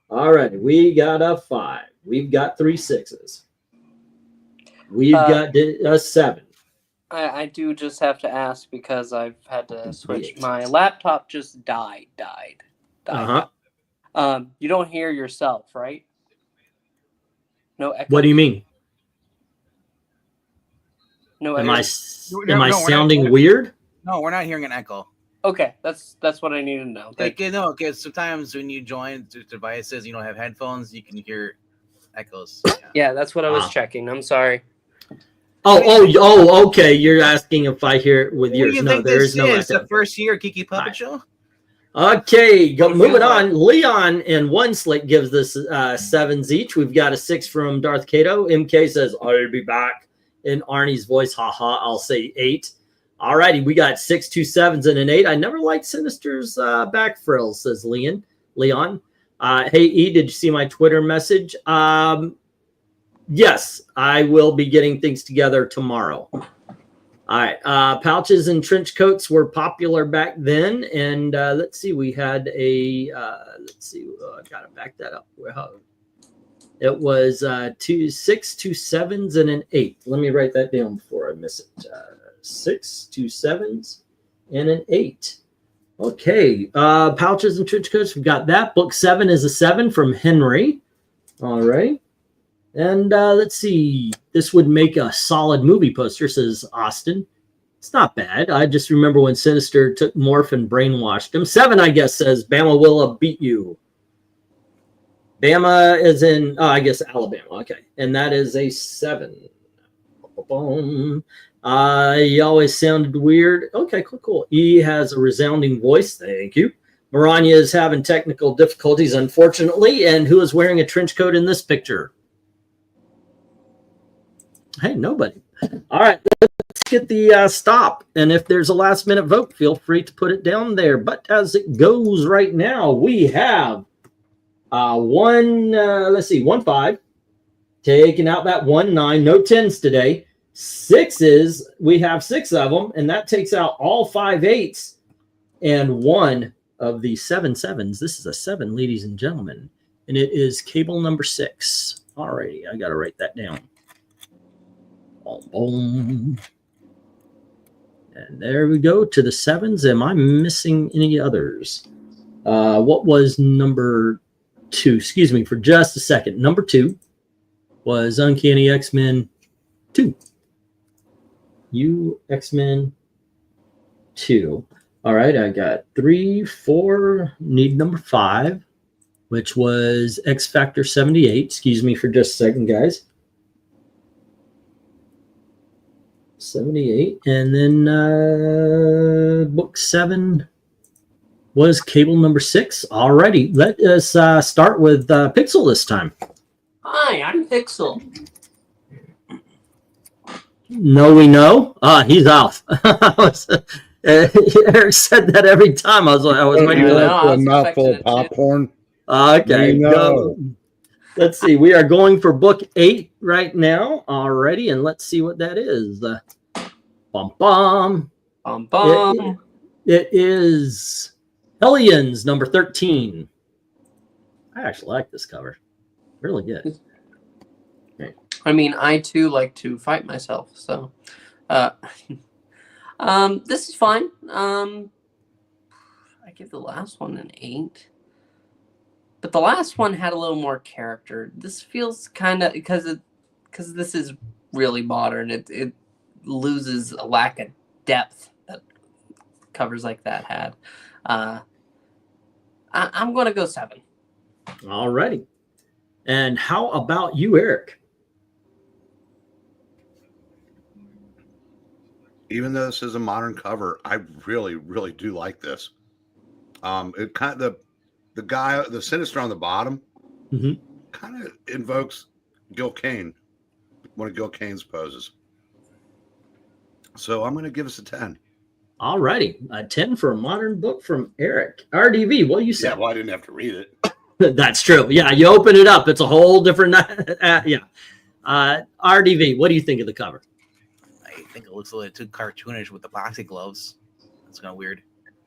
All right, we got a 5. We've got 3 6s. We've got a 7. I do just have to ask because I've had to switch. My laptop just died. You don't hear yourself, right? No echo. What do you mean? No Am echo. am I sounding weird? No, we're not hearing an echo. Okay, that's what I need to know. No, because sometimes when you join devices, you don't have headphones, you can hear echoes. Yeah, that's what I was checking. I'm sorry. Oh, okay. You're asking if I hear it with yours. No, there is no echo. The first year Kiki Puppet Show? Okay, moving on. Leon and One Slick gives this 7s each. We've got a 6 from Darth Kato. MK says, I'll be back. In Arnie's voice, haha, I'll say 8. All righty, we got 6, 2 7s, and an 8. I never liked Sinister's back frills, says Leon. Hey, E, did you see my Twitter message? Yes, I will be getting things together tomorrow. All right. Pouches and trench coats were popular back then. And let's see, we had a, I got to back that up. It was 2 6, 2 7s, and an 8. Let me write that down before I miss it. 6, 2 7s, and an 8. Okay. Pouches and trench coats, we've got that. Book 7 is a 7 from Henry. All right. And let's see. This would make a solid movie poster, says Austin. It's not bad. I just remember when Sinister took Morph and brainwashed him. 7, I guess, says Bama will beat you. Bama is in, I guess, Alabama. Okay. And that is a 7. He always sounded weird. Okay, cool. He has a resounding voice. Thank you. MARANYA is having technical difficulties, unfortunately. And who is wearing a trench coat in this picture? Hey, nobody. All right, let's get the stop. And if there's a last minute vote, feel free to put it down there. But as it goes right now, we have 1 5, taking out that 1 9, no 10s today. 6s, we have 6 of them, and that takes out all 5 8s and 1 of the 7 7s. This is a 7, ladies and gentlemen, and it is cable number 6. All righty, I got to write that down. Boom. And there we go to the 7s. Am I missing any others? What was number 2? Excuse me for just a second. Number 2 was Uncanny X-Men 2. X-Men 2. All right, I got 3, 4. Need number 5, which was X Factor 78. Excuse me for just a second, guys. 78, and then book 7 was cable number 6. Alrighty, let us start with Pixel this time. Hi, I'm Pixel. No, we know. He's off. Eric said that every time. I was waiting for that. A mouthful of popcorn. Okay, go. Let's see. We are going for book 8 right now already, and let's see what that is. Bum bum. Bum bum. It is Hellions number 13. I actually like this cover. Really good. Okay. I mean, I too like to fight myself, so this is fine. I give the last one an 8. But the last one had a little more character. This feels kind of, because this is really modern, it loses a lack of depth that covers like that had. I'm going to go 7. All righty. And how about you, Eric? even though this is a modern cover, I really, really do like this. It kind of the guy, the Sinister on the bottom, kind of invokes Gil Kane, one of Gil Kane's poses. So I'm going to give us a 10. All righty, a 10 for a modern book from Eric. RDV, what do you say? Yeah, well, I didn't have to read it. That's true. Yeah, you open it up, it's a whole different. Yeah. RDV, what do you think of the cover? I think it looks a little too cartoonish with the boxing gloves. That's kind of weird.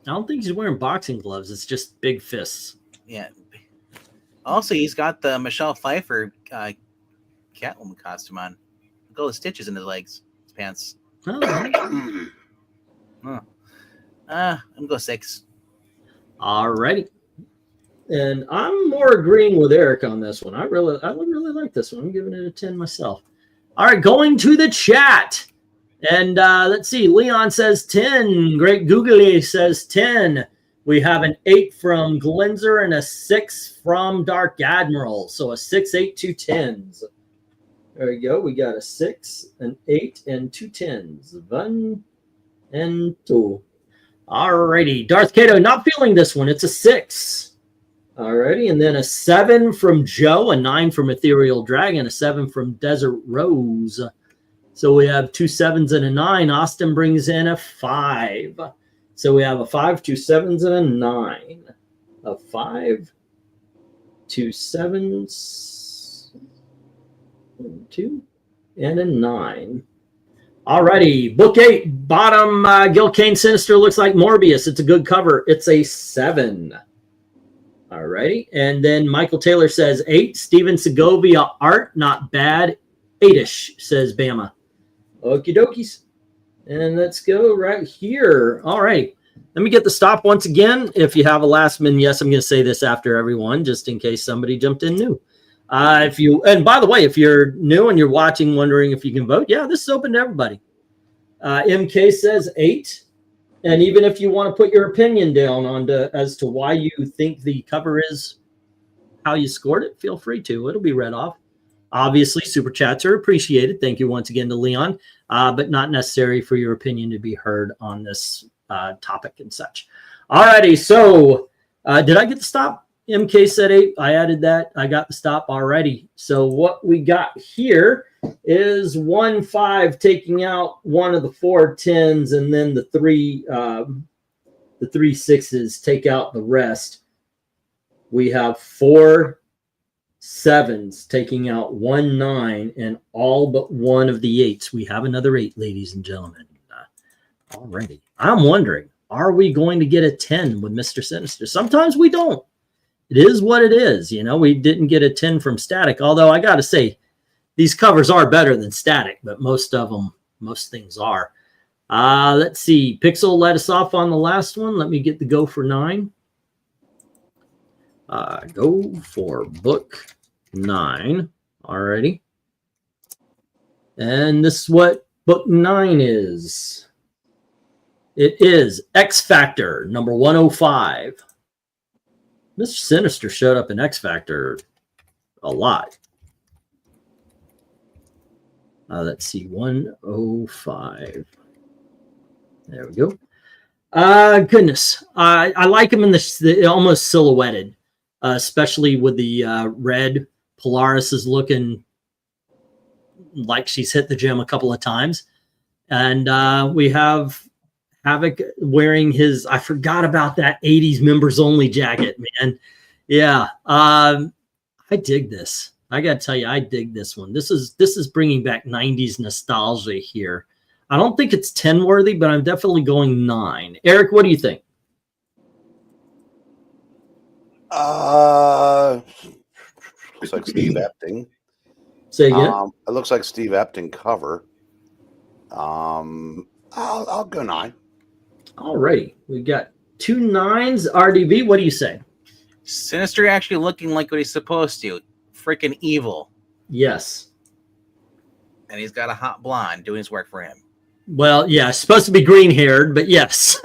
I don't think he's wearing boxing gloves. It's just big fists. Yeah. Also, he's got the Michelle Pfeiffer Catwoman costume on. Look at all the stitches in his legs, his pants. Oh. I'm gonna go 6. All righty. And I'm more agreeing with Eric on this one. I would really like this one. I'm giving it a 10 myself. All right, going to the chat. And let's see. Leon says 10. Great Googly says 10. We have an 8 from Glenzer and a 6 from Dark Admiral. So a 6, 8, 2 10s. There we go. We got a 6, an 8, and 2 10s. 1 and 2. All righty. Darth Kato, not feeling this one. It's a 6. Alrighty, and then a 7 from Joe, a 9 from Ethereal Dragon, a 7 from Desert Rose. So we have 2 7s and a 9. Austin brings in a 5. So we have a 5, 2 7s, and a 9. A 5, 2 7s, 1, 2, and a 9. Alrighty, book 8, bottom Gil Kane Sinister looks like Morbius. It's a good cover. It's a 7. All righty. And then Michael Taylor says 8. Steven Segovia art, not bad. 8-ish, says Bama. Okie dokies. And let's go right here. All right. Let me get the stop once again. If you have a last minute, yes, I'm going to say this after everyone, just in case somebody jumped in new. And by the way, if you're new and you're watching, wondering if you can vote, yeah, this is open to everybody. MK says 8. And even if you want to put your opinion down on as to why you think the cover is how you scored it, feel free to. It'll be read off. Obviously, super chats are appreciated. Thank you once again to Leon, but not necessary for your opinion to be heard on this topic and such. All righty. So did I get the stop? MK said 8. I added that. I got the stop already. So what we got here is 1 5 taking out one of the 4 10s, and then the 3 6s take out the rest. We have 4 7s taking out 1 9 and all but one of the 8s. We have another 8, ladies and gentlemen. Already. I'm wondering, are we going to get a 10 with Mr. Sinister? Sometimes we don't. It is what it is. You know, we didn't get a 10 from Static, although I got to say, these covers are better than Static, but most things are. Let's see. Pixel let us off on the last one. Let me get the go for 9. Go for book 9. Alrighty. And this is what book 9 is. It is X Factor, number 105. Mr. Sinister showed up in X Factor a lot. Let's see, 105. There we go. Goodness, I like him in the almost silhouetted, especially with the red. Polaris is looking like she's hit the gym a couple of times, and we have Havoc wearing his. I forgot about that 80s members only jacket, man. Yeah, I dig this. I gotta tell you, I dig this one. This is bringing back 90s nostalgia here. I don't think it's 10 worthy, but I'm definitely going 9. Eric, what do you think? Looks like Steve Epting. Say again. It looks like Steve Epting cover. I'll go 9. All righty, we got 2 9s. RDB, what do you say? Sinister actually looking like what he's supposed to. Freaking evil. Yes. And he's got a hot blonde doing his work for him. Well, yeah, supposed to be green-haired, but yes.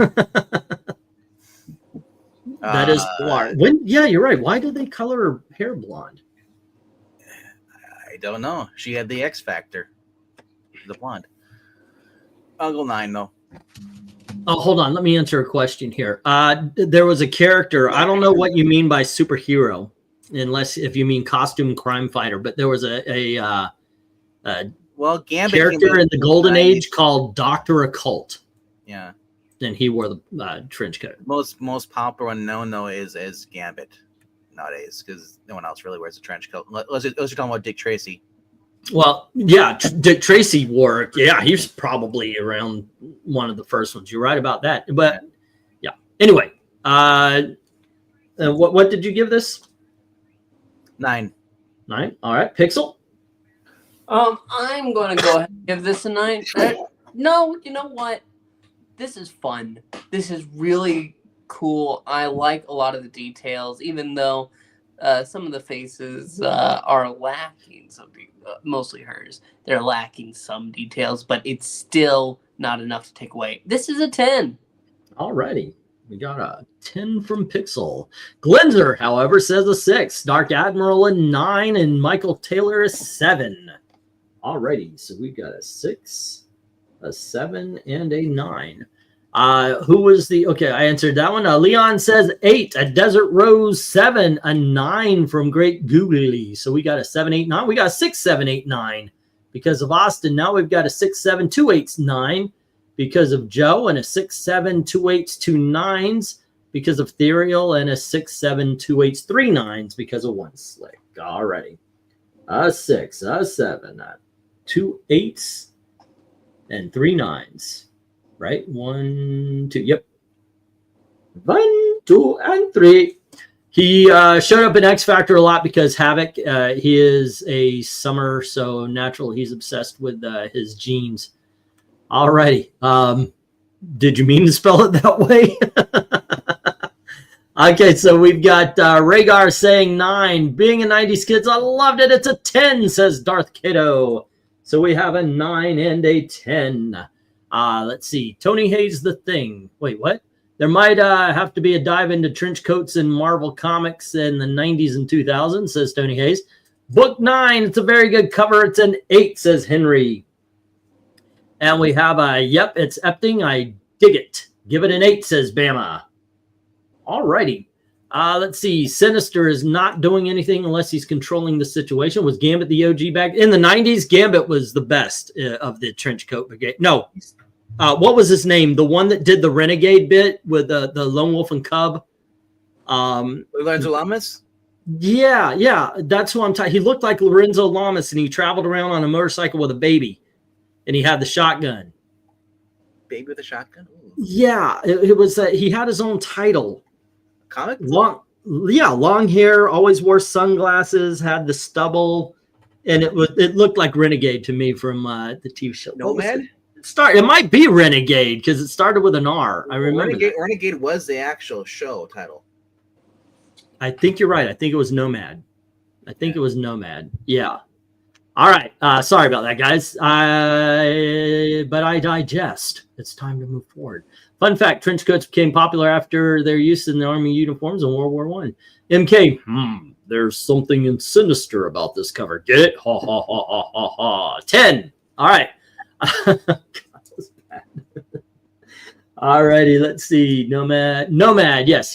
That is blonde. Yeah, you're right. Why did they color her hair blonde? I don't know. She had the X factor. The blonde. I'll go 9 though. Oh, hold on. Let me answer a question here. There was a character. I don't know what you mean by superhero, unless if you mean costume crime fighter. But there was a Well, Gambit character in the Golden Age called Doctor Occult. Yeah. And he wore the trench coat. Most popular one known though is Gambit nowadays because no one else really wears a trench coat. Unless you're talking about Dick Tracy. Well, yeah, Dick Tracy wore it. Yeah, he was probably around one of the first ones. You're right about that. But yeah. Anyway, what did you give this? 9. 9. All right, Pixel. I'm going to go ahead and give this a 9. No, you know what? This is fun. This is really cool. I like a lot of the details, even though some of the faces are lacking some, mostly hers. They're lacking some details, but it's still not enough to take away. This is a 10. Alrighty. We got a 10 from Pixel. Glenzer, however, says a 6. Dark Admiral a 9, and Michael Taylor a 7. Alrighty, so we got a 6, a 7, and a 9. Who was the... Okay, I answered that one. Leon says 8. A Desert Rose 7. A 9 from Great Googly. So we got a 7, 8, 9. We got a 6, 7, 8, 9 because of Austin. Now we've got a 6, 7, 2, 8, 9 because of Joe, and a 6, 7, 2, 8, 2 9s because of Therial, and a 6, 7, 2, 8, 3 9s because of One Slick. Alrighty. A 6, a 7, a 2 8s, and 3 9s. Right? 1, 2. Yep. 1, 2, and 3. He showed up in X Factor a lot because Havoc, he is a summer, so natural. He's obsessed with his genes. Alrighty. Did you mean to spell it that way? Okay, so we've got Rhaegar saying 9. Being a 90s kids, I loved it. It's a 10, says Darth Cato. So we have a 9 and a 10. Let's see. Tony Hayes, The Thing. Wait, what? There might have to be a dive into trench coats in Marvel Comics in the 90s and 2000s, says Tony Hayes. Book 9. It's a very good cover. It's an 8, says Henry. And we have a, yep, it's Epting. I dig it. Give it an 8, says Bama. Alrighty. Let's see. Sinister is not doing anything unless he's controlling the situation. Was Gambit the OG back in the 90s? Gambit was the best of the trench coat brigade. No. What was his name? The one that did the Renegade bit with the Lone Wolf and Cub. Lorenzo Lamas? Yeah. That's who I'm talking. He looked like Lorenzo Lamas, and he traveled around on a motorcycle with a baby, and he had the shotgun. Baby with a shotgun? Ooh. Yeah, it was. He had his own title. Comic? Long hair, always wore sunglasses, had the stubble, and it looked like Renegade to me from the TV show. Nomad? It might be Renegade because it started with an R. I remember. Renegade was the actual show title. I think you're right. I think it was Nomad. Yeah. All right. Sorry about that, guys. But I digest. It's time to move forward. Fun fact, trench coats became popular after their use in the Army uniforms in World War I. MK, there's something sinister about this cover. Get it? Ha, ha, ha, ha, ha, ha. 10. All right. God, that was bad. All righty. Let's see. Nomad. Yes.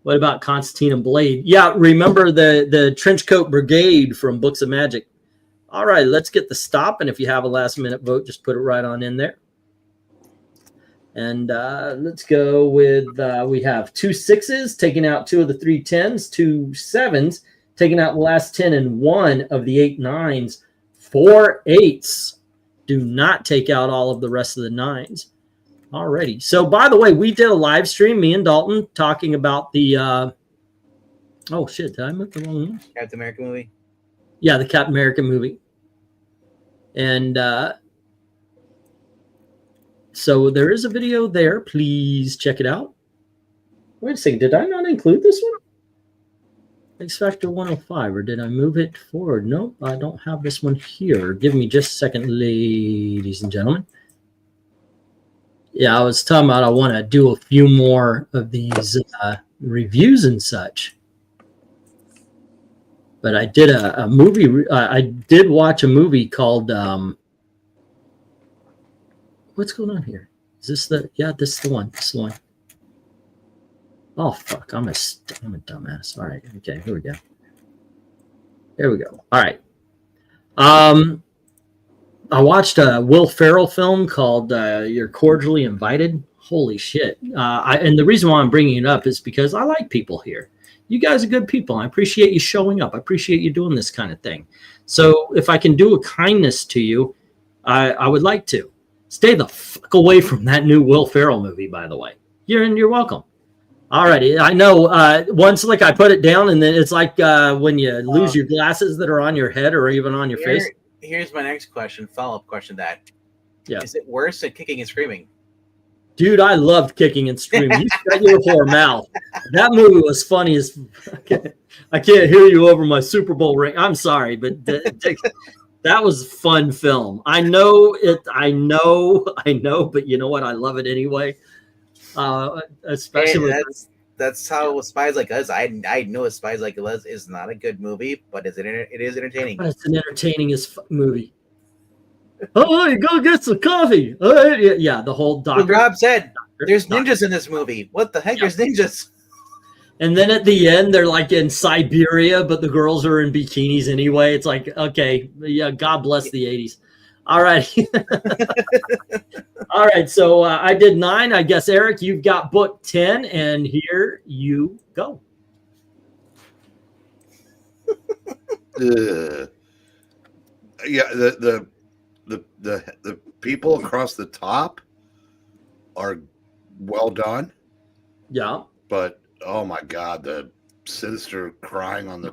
What about Constantine and Blade? Yeah, remember the trench coat brigade from Books of Magic. All right, let's get the stop. And if you have a last minute vote, just put it right on in there. And let's go with, we have 2 6s, taking out 2 of the 3 10s, 2 7s, taking out the last 10 and 1 of the 8 9s, 4 8s. Do not take out all of the rest of the 9s. Alrighty. So, by the way, we did a live stream, me and Dalton, talking about the, oh shit, did I make the wrong one? Captain America movie? Yeah, the Captain America movie. And, so there is a video there. Please check it out. Wait a second. Did I not include this one? X Factor 105, or did I move it forward? Nope, I don't have this one here. Give me just a second, ladies and gentlemen. Yeah, I was talking about I want to do a few more of these reviews and such. But I did a movie. I did watch a movie called What's going on here? Is this the? Yeah, this is the one. This is the one. Oh fuck! I'm a dumbass. All right. Okay. Here we go. There we go. All right. I watched a Will Ferrell film called "You're Cordially Invited." Holy shit! And the reason why I'm bringing it up is because I like people here. You guys are good people. I appreciate you showing up. I appreciate you doing this kind of thing. So if I can do a kindness to you, I would like to. Stay the fuck away from that new Will Ferrell movie, by the way. You're welcome. Alrighty, I know. Once like I put it down, and then it's like when you lose your glasses that are on your head or even on your face. Here's my next question, follow-up question. That is it worse than Kicking and Screaming? Dude, I loved Kicking and Screaming. You shut your whore mouth. That movie was funny as. I can't hear you over my Super Bowl ring. I'm sorry, but that was a fun film. I know it. I know. But you know what? I love it anyway. Especially that's how Spies Like Us. I know Spies Like Us is not a good movie, but it is entertaining. But it's an entertaining as movie. Oh, you go get some coffee. Yeah, the whole doctor. Well, Rob said there's ninjas in this movie. What the heck? There's ninjas. And then at the end, they're like in Siberia, but the girls are in bikinis anyway. It's like, okay, yeah, God bless the 80s. All right. All right. So I did 9. I guess, Eric, you've got book 10, and here you go. Yeah, the people across the top are well done. Yeah. But oh my God, the Sinister crying on the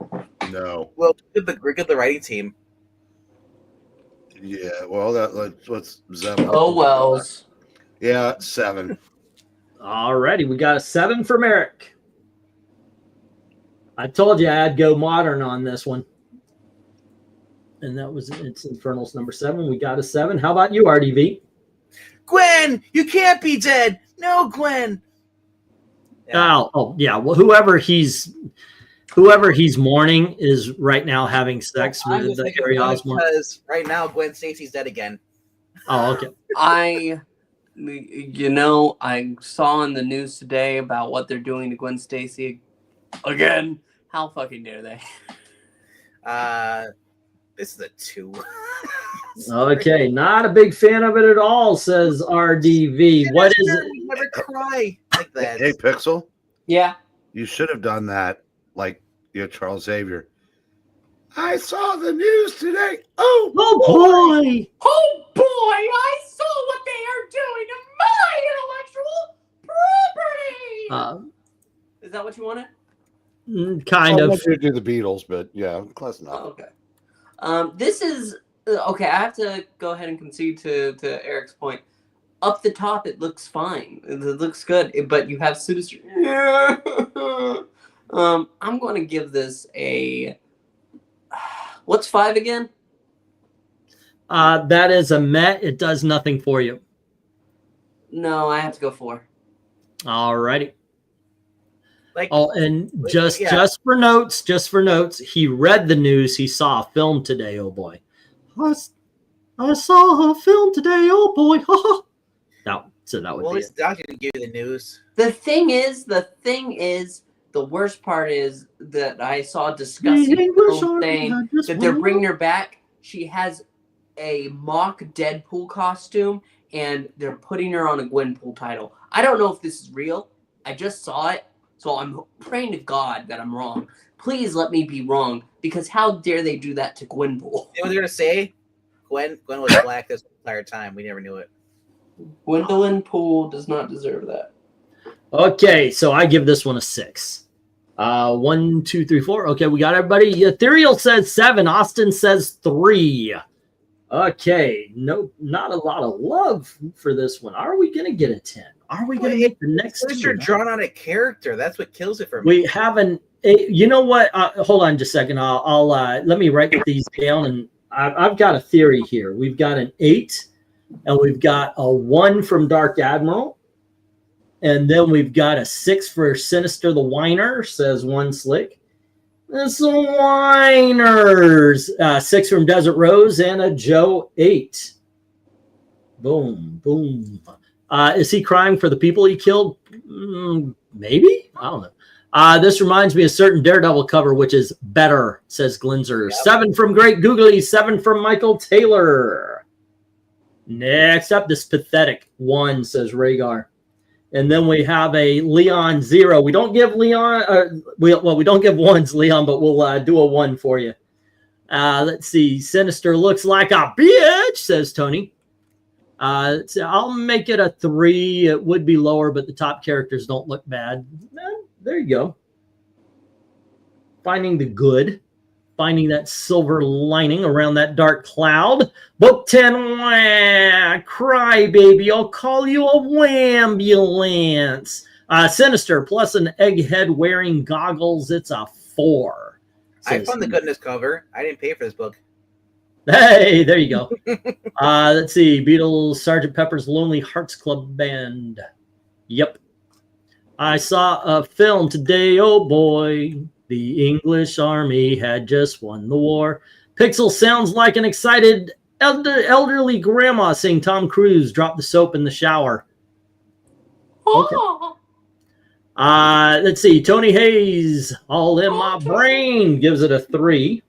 Well, look at the writing team. Yeah, well, let's Oh wells. Yeah, 7. All righty, we got a 7 from Eric. I told you I'd go modern on this one. And it's Infernals number 7. We got a 7. How about you, RDV? Gwen, you can't be dead. No, Gwen. Yeah. Oh, yeah. Well, whoever he's mourning is right now having sex with Harry Osborn. Because right now Gwen Stacy's dead again. Oh, okay. I saw in the news today about what they're doing to Gwen Stacy again. How fucking dare they? This is a 2. Okay, not a big fan of it at all, says RDV. What is it? Never cry like that. Hey, Pixel. Yeah. You should have done that like Charles Xavier. I saw the news today. Oh boy. Oh boy, I saw what they are doing to my intellectual property. Is that what you wanted? Kind of. I want you to do the Beatles, but yeah, close enough. Oh, okay. This is okay. I have to go ahead and concede to Eric's point. Up the top, it looks fine. It looks good, but you have Sinister. I'm going to give this a. What's 5 again? That is a Met. It does nothing for you. No, I have to go 4. All righty. And just for notes, he read the news. He saw a film today. Oh boy, I saw a film today. Oh boy, that would be it. Doctor didn't give you the news. The thing is, the worst part is that I saw a disgusting film saying that they're bringing her back. She has a mock Deadpool costume, and they're putting her on a Gwenpool title. I don't know if this is real. I just saw it. So I'm praying to God that I'm wrong. Please let me be wrong, because how dare they do that to Gwenpool? You know what they're gonna say? Gwen was black this entire time. We never knew it. Gwendolyn Poole does not deserve that. Okay, so I give this one a 6. 1, 2, 3, 4. Okay, we got everybody. Ethereal says 7. Austin says 3. Okay, no, not a lot of love for this one. Are we gonna get a 10? Are we going to make the next? You're drawn on a character. That's what kills it for me. We haven't. You know what? Hold on just a second. I'll let me write these down, and I've got a theory here. We've got an 8, and we've got a 1 from Dark Admiral, and then we've got a 6 for Sinister the Whiner. Says One Slick. It's the Whiners. 6 from Desert Rose, and a Joe 8. Boom, boom. Is he crying for the people he killed? Maybe. I don't know. This reminds me of a certain Daredevil cover, which is better, says Glinzer. Yep. 7 from Great Googly, 7 from Michael Taylor. Next up, this pathetic 1, says Rhaegar. And then we have a Leon 0. We don't give Leon, we don't give 1s, Leon, but we'll do a 1 for you. Let's see. Sinister looks like a bitch, says Tony. So I'll make it a 3. It would be lower, but the top characters don't look bad. There you go. Finding the good. Finding that silver lining around that dark cloud. Book 10, wah, cry baby, I'll call you a wambulance. Sinister plus an egghead wearing goggles. It's a 4. I found the goodness cover. I didn't pay for this book. Hey, there you go. Let's see. Beatles, Sgt. Pepper's Lonely Hearts Club Band. Yep. I saw a film today, oh boy. The English army had just won the war. Pixel sounds like an excited elderly grandma saying Tom Cruise dropped the soap in the shower. Okay. Let's see. Tony Hayes, all in my brain, gives it a 3.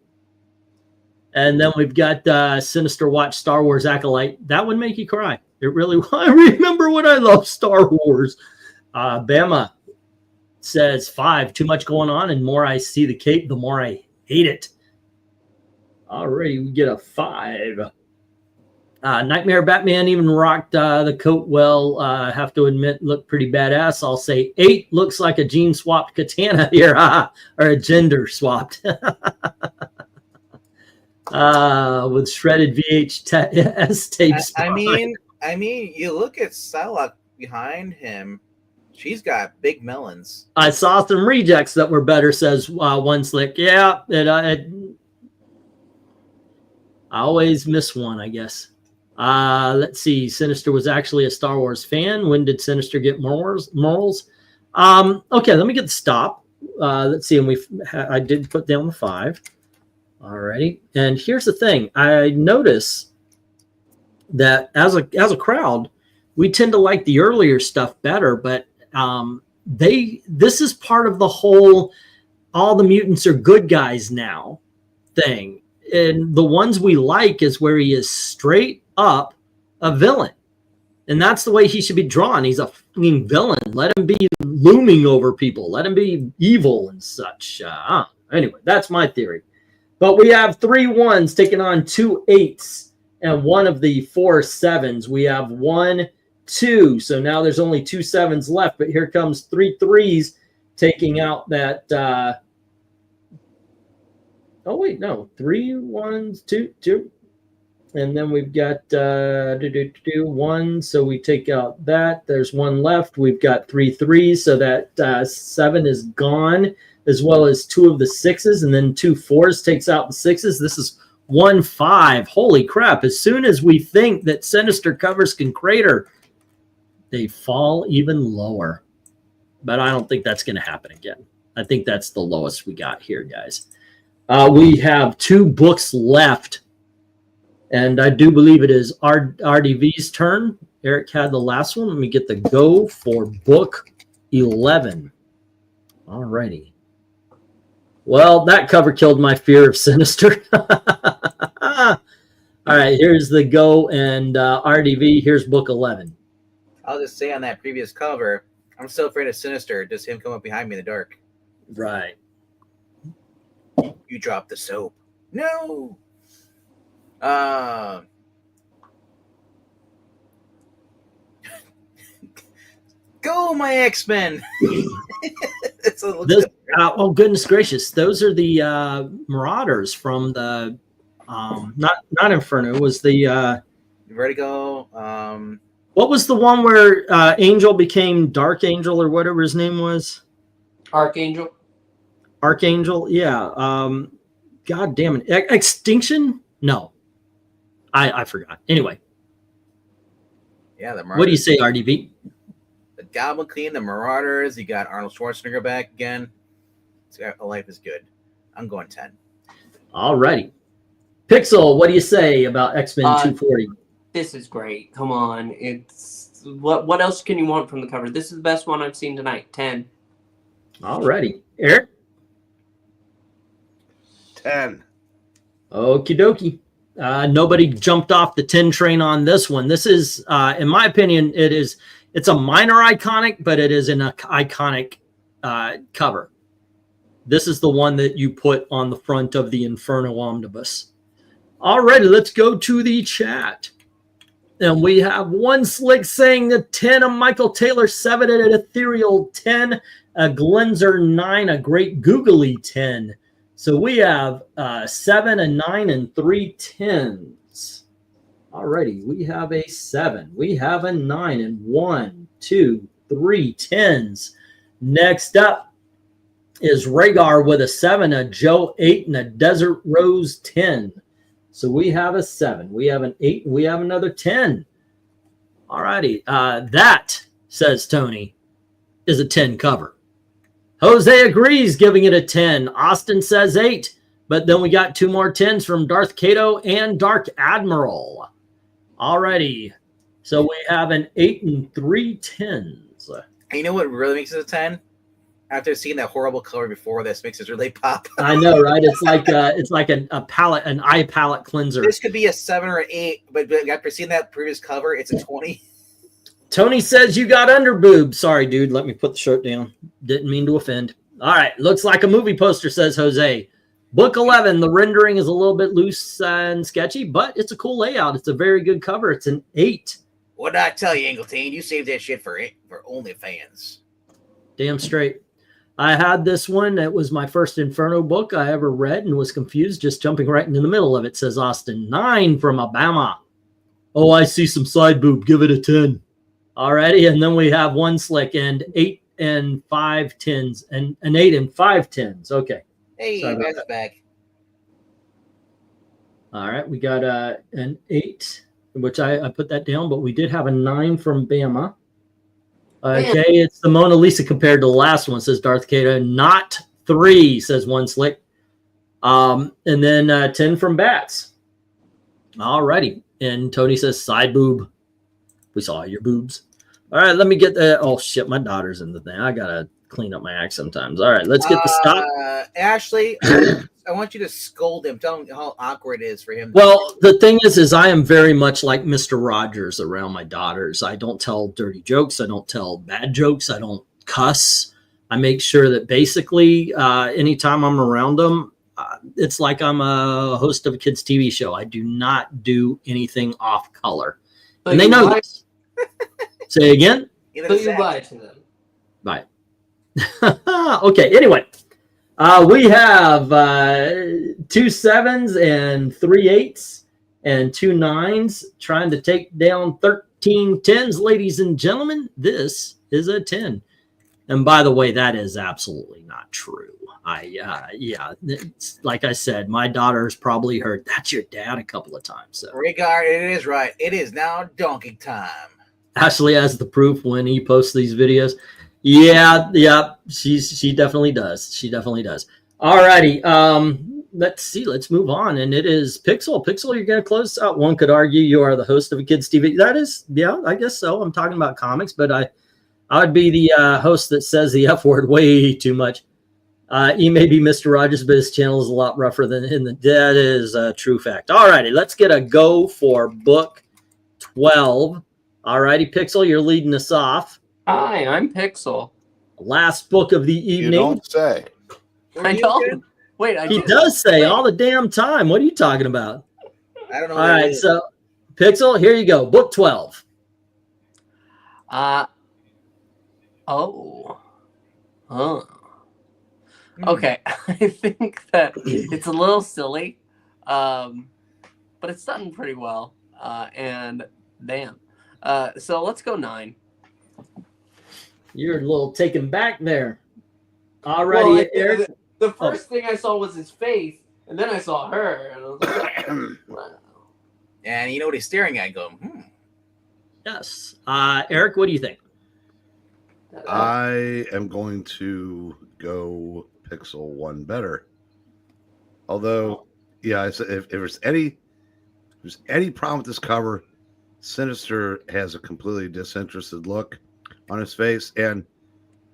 And then we've got Sinister Watch Star Wars Acolyte. That would make you cry. It really. I remember when I loved Star Wars. Bama says 5. Too much going on, and more I see the cape, the more I hate it. Alrighty, we get a 5. Nightmare Batman even rocked the coat well. Have to admit, looked pretty badass. I'll say 8. Looks like a gene swapped katana here, or a gender swapped. With shredded VHS tapes. I mean, you look at Psylocke behind him. She's got big melons. I saw some rejects that were better, says One Slick. Yeah, I always miss one, I guess. Let's see. Sinister was actually a Star Wars fan. When did Sinister get morals? Okay, let me get the stop. Let's see. And I did put down the 5. Alrighty. And here's the thing. I notice that as a crowd, we tend to like the earlier stuff better, but this is part of the whole all the mutants are good guys now thing. And the ones we like is where he is straight up a villain. And that's the way he should be drawn. He's a fucking villain. Let him be looming over people. Let him be evil and such. Anyway, that's my theory. But we have 3 1s taking on 2 8s and one of the 4 7s. We have 1, 2. So now there's only 2 7s left. But here comes 3 3s taking out that. Oh, wait, no. 3 1s, 2, 2. And then we've got 1. So we take out that. There's 1 left. We've got 3 3s. So that 7 is gone, as well as 2 of the 6s. And then 2 4s takes out the 6s. This is 1 5. Holy crap. As soon as we think that Sinister covers can crater, they fall even lower. But I don't think that's going to happen again. I think that's the lowest we got here, guys. We have 2 books left. And I do believe it is RDV's turn. Eric had the last one. Let me get the go for book 11. All righty. Well, that cover killed my fear of Sinister. All right, here's the go and RDV. Here's book 11. I'll just say on that previous cover, I'm so afraid of Sinister. Just him come up behind me in the dark. Right. You dropped the soap. No. Go, my X-Men. Oh, goodness gracious. Those are the Marauders from the not Inferno. It was the Vertigo. What was the one where Angel became Dark Angel or whatever his name was? Archangel. Yeah. God damn it. Extinction? No. I forgot. Anyway. Yeah, the Marauders. What do you say, RDV? The Goblin Queen, the Marauders. You got Arnold Schwarzenegger back again. Life is good. I'm going 10. All righty. Pixel, what do you say about X-Men 240? This is great. Come on. It's what else can you want from the cover? This is the best one I've seen tonight. 10. Alrighty. Eric? 10. Okie dokie. Nobody jumped off the 10 train on this one. This is, in my opinion, it's a minor iconic, but it is an iconic cover. This is the one that you put on the front of the Inferno Omnibus. Alrighty, let's go to the chat. And we have One Slick saying the 10, a Michael Taylor 7, and an Ethereal 10, a Glenzer 9, a Great Googly 10. So we have 7, a 9, and 3 10s. Alrighty, we have a 7. We have a 9, and 1, 2, 3 10s. Next up is Rhaegar with a 7, a Joe 8, and a Desert Rose 10. So we have a 7. We have an 8, and we have another 10. Alrighty, that, says Tony, is a 10 cover. Jose agrees, giving it a 10. Austin says 8. But then we got 2 more 10s from Darth Cato and Dark Admiral. Alrighty. So we have an 8 and 3 10s. And you know what really makes it a 10? After seeing that horrible color before, this makes it really pop. I know, right? It's like a palette, an eye palette cleanser. This could be a 7 or 8, but after seeing that previous cover, it's a 20. Tony says you got under boob. Sorry, dude. Let me put the shirt down. Didn't mean to offend. All right. Looks like a movie poster, says Jose. Book 11. The rendering is a little bit loose and sketchy, but it's a cool layout. It's a very good cover. It's an 8. What did I tell you, Angleton? You saved that shit for OnlyFans. Damn straight. I had this one. It was my first Inferno book I ever read and was confused, just jumping right into the middle of it, says Austin. 9 from Alabama. Oh, I see some side boob. Give it a 10. Alrighty, and then we have One Slick and 8 and 5 10s and an 8 and 5 10s. Okay. Hey, that's back. All right, we got an 8, which I put that down, but we did have a 9 from Bama. Okay, it's the Mona Lisa compared to the last one, says Darth Cato. Not 3, says One Slick. And then 10 from Bats. Alrighty, and Tony says side boob. We saw your boobs. All right, let me get the. Oh shit, my daughter's in the thing. I gotta clean up my act sometimes. All right, let's get the stop. Ashley, I want you to scold him. Tell him how awkward it is for him. Well, the thing is I am very much like Mr. Rogers around my daughters. I don't tell dirty jokes. I don't tell bad jokes. I don't cuss. I make sure that basically anytime I'm around them, it's like I'm a host of a kids' TV show. I do not do anything off color. So and they know this. Say again? So you lie to them. Bye. Okay, anyway. We have 2 7s and 3 8s and 2 9s trying to take down 13 10s, ladies and gentlemen. This is a 10. And by the way, that is absolutely not true. It's, like I said, my daughter's probably heard that's your dad a couple of times. So. Regard, it is right. It is now donkey time. Ashley has the proof when he posts these videos. Yeah, she definitely does. She definitely does. All righty. Let's see. Let's move on. And it is Pixel. Pixel, you're going to close out. One could argue you are the host of a kids' TV. That is, yeah, I guess so. I'm talking about comics, but I would be the host that says the F word way too much. He may be Mr. Rogers, but his channel is a lot rougher than in the. That is a true fact. All righty, let's get a go for book 12. All righty, Pixel, you're leading us off. Hi, I'm Pixel. Last book of the evening. You don't say. I don't. Wait, He does say all the damn time. What are you talking about? I don't know. All right, so Pixel, here you go. Book 12. Okay, I think that it's a little silly, but it's done pretty well. And damn. So let's go 9. You're a little taken back there. All righty, Well, Eric. The first thing I saw was his face, and then I saw her, and I was like, wow. And you know what he's staring at? Going, Yes. Eric, what do you think? I am going to go Pixel 1 better. Although, yeah, if there's any problem with this cover, Sinister has a completely disinterested look on his face, and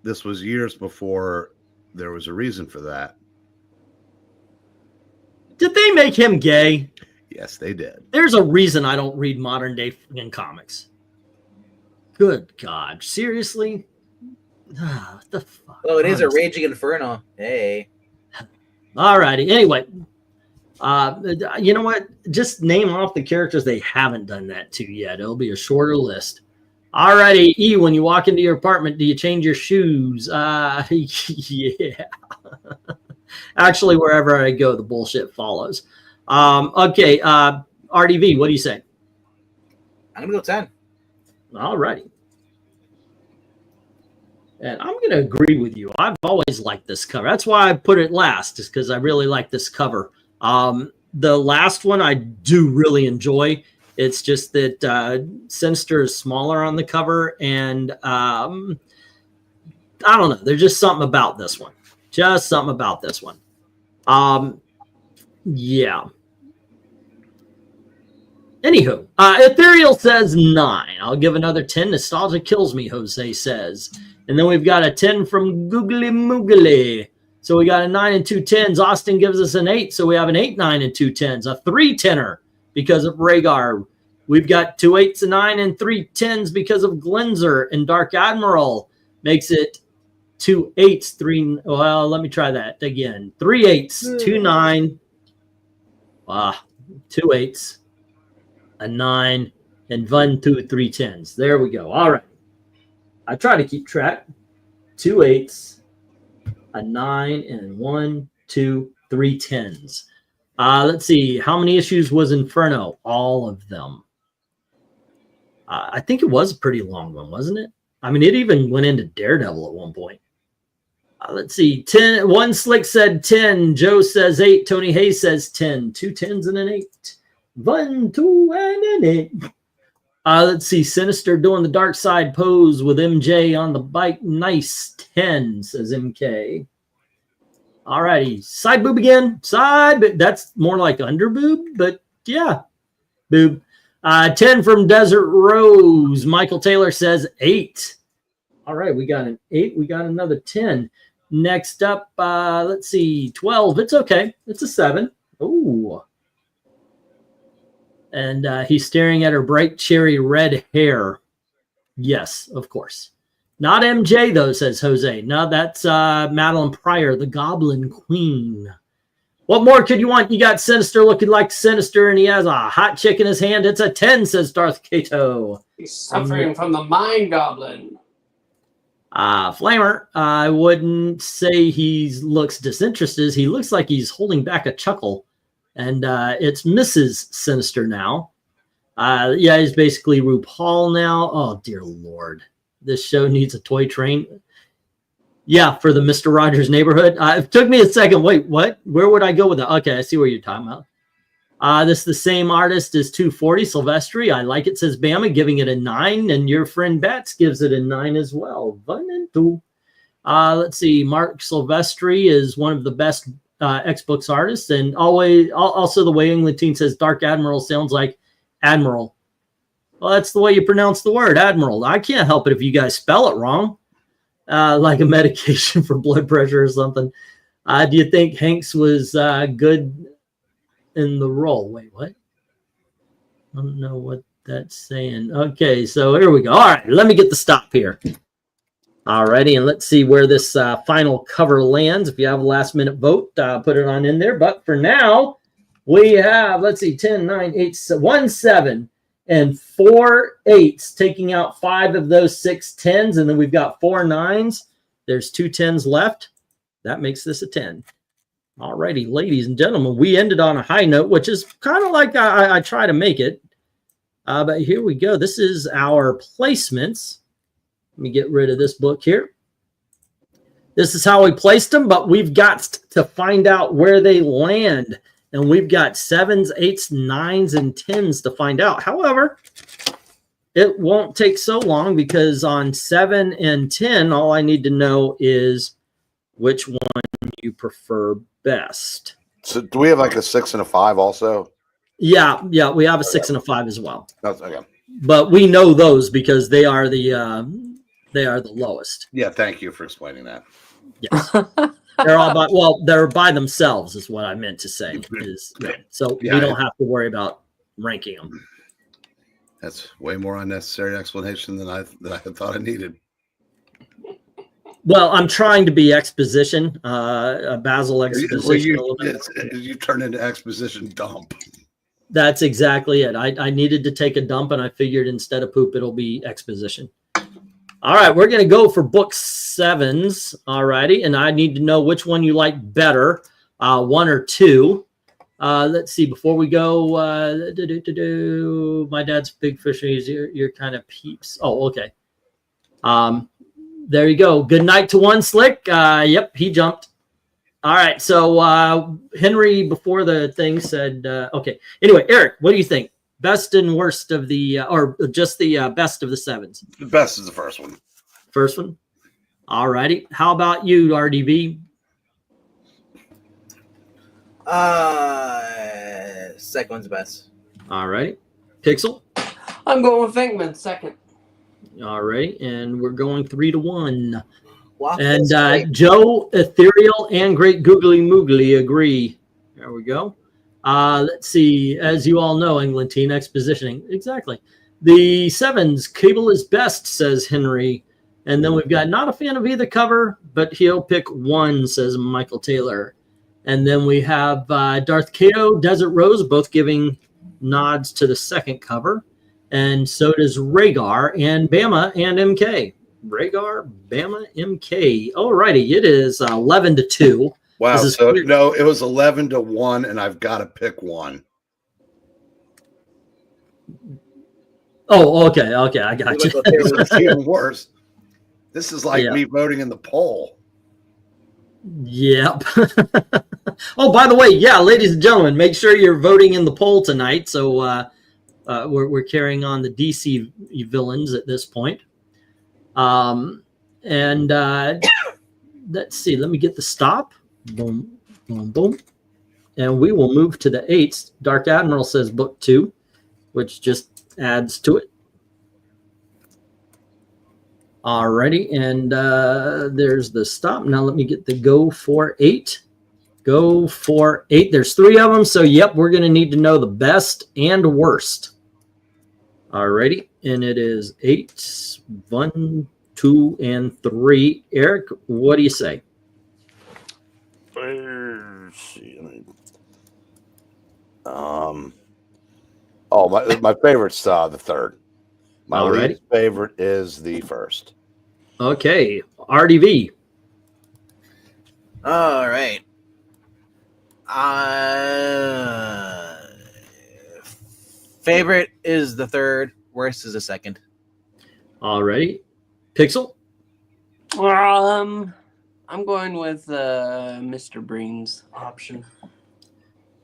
this was years before there was a reason for that. Did they make him gay? Yes, they did. There's a reason I don't read modern day in comics. Good God. Seriously? What the fuck? Oh, it is a raging inferno. Hey. All righty. Anyway, you know what? Just name off the characters they haven't done that to yet. It'll be a shorter list. All righty. E, when you walk into your apartment, do you change your shoes? Yeah. Actually, wherever I go, the bullshit follows. Okay. RDV, what do you say? I'm going to go 10. All righty. And I'm going to agree with you. I've always liked this cover. That's why I put it last, is because I really like this cover. The last one I do really enjoy. It's just that Sinister is smaller on the cover, and I don't know. There's just something about this one. Just something about this one. Yeah. Anywho, Ethereal says 9. I'll give another 10. Nostalgia kills me, Jose says. And then we've got a 10 from Googly Moogly. So we got a 9 and 2 10s. Austin gives us an 8. So we have an 8, 9, and 2 10s. A 3 10er because of Rhaegar. We've got 2 8s, a 9, and 3 10s because of Glenzer. And Dark Admiral makes it 2 8s, 3. Well, let me try that again. 3 8s, 2 9. 2 8s, a 9, and 1, 2, 3 10s. There we go. All right. I try to keep track. 2 8s, a 9, and 1, 2, 3 10s. Let's see. How many issues was Inferno? All of them. I think it was a pretty long one, wasn't it? I mean, it even went into Daredevil at one point. Let's see. 10. One Slick said 10. Joe says 8. Tony Hayes says 10. 2 10s and an 8. 1, 2, and an 8. Let's see. Sinister doing the dark side pose with MJ on the bike. Nice. 10, says MK. All righty. Side boob again. Side boob. That's more like under boob, but yeah. Boob. 10 from Desert Rose. Michael Taylor says 8. All right. We got an 8. We got another 10. Next up, let's see. 12. It's okay. It's a 7. Ooh. And he's staring at her bright cherry red hair. Yes, of course. Not MJ, though, says Jose. No, that's Madeline Pryor, the Goblin Queen. What more could you want? You got Sinister looking like Sinister, and he has a hot chick in his hand. It's a 10, says Darth Kato. He's suffering from the Mind Goblin. Flamer, I wouldn't say he looks disinterested. He looks like he's holding back a chuckle. And it's Mrs. Sinister now. Yeah, he's basically RuPaul now. Oh, dear Lord. This show needs a toy train. Yeah, for the Mr. Rogers neighborhood. It took me a second. Wait, what? Where would I go with that? Okay, I see what you're talking about. This is the same artist as 240, Silvestri. I like it, says Bama, giving it a 9. And your friend Bats gives it a 9 as well. 1 and 2. Let's see. Mark Silvestri is one of the best X-Books artists, and also the way England Teen says Dark Admiral sounds like Admiral. Well, that's the way you pronounce the word, Admiral. I can't help it if you guys spell it wrong, like a medication for blood pressure or something. Do you think Hanks was good in the role? Wait, what? I don't know what that's saying. Okay, so here we go. All right, let me get the stop here. Alrighty, and let's see where this final cover lands. If you have a last minute vote, put it on in there. But for now, we have, let's see, 10, 9, 8, 1, 7, and 4 8s, taking out 5 of those 6 10s, and then we've got 4 9s. There's 2 10s left. That makes this a 10. Alrighty, ladies and gentlemen, we ended on a high note, which is kind of like I try to make it. But here we go. This is our placements. Let me get rid of this book here. This is how we placed them, but we've got to find out where they land. And we've got 7s, 8s, 9s, and 10s to find out. However, it won't take so long because on 7 and 10, all I need to know is which one you prefer best. So do we have like a 6 and a 5 also? Yeah, we have a 6 and a 5 as well. That's okay. but we know those because they are the lowest. Yeah, thank you for explaining that. Yes. They're all they're by themselves is what I meant to say. So we don't have to worry about ranking them. That's way more unnecessary explanation than I thought I needed. Well, I'm trying to be exposition, Basil exposition. You turn into exposition dump. That's exactly it. I needed to take a dump, and I figured instead of poop, it'll be exposition. All right, we're going to go for book 7s. All righty, and I need to know which one you like better, 1 or 2. Let's see. Before we go, my dad's big fisheries. You're kind of peeps. Oh, okay. There you go. Good night to one Slick. Yep, he jumped. All right. So Henry before the thing said, okay. Anyway, Eric, what do you think? Best and worst of the, or just the best of the 7s? The best is the first one. First one. All righty. How about you, RDV? Second one's best. All right. Pixel? I'm going with VENKMAN second. All right. And we're going 3-1. Waffles, And right? Joe, Ethereal, and Great Googly Moogly agree. There we go. Let's see. As you all know, Englantine expositioning. Exactly. The 7s, Cable is best, says Henry. And then we've got not a fan of either cover, but he'll pick 1, says Michael Taylor. And then we have Darth Kato, Desert Rose, both giving nods to the second cover. And so does Rhaegar and Bama and MK. Rhaegar, Bama, MK. All righty. It is 11-2. Wow. So no, it was 11-1, and I've got to pick one. Oh, okay. Okay. I got you. It's even worse. This is like me voting in the poll. Yep. Oh, by the way, yeah, ladies and gentlemen, make sure you're voting in the poll tonight. So we're carrying on the DC villains at this point. And let's see. Let me get the stop. Boom, boom, boom. And we will move to the 8th. Dark Admiral says book 2, which just adds to it. Alrighty, and there's the stop. Now let me get the go for 8. Go for 8. There's 3 of them, so yep, we're going to need to know the best and worst. Alrighty, and it is 8, 1, 2, and 3. Eric, what do you say? Let's see. My favorite's the 3rd. My least favorite is the 1st. Okay, RDV. All right. Favorite is the 3rd. Worst is the 2nd. Alrighty, Pixel. I'm going with Mr. Breen's option.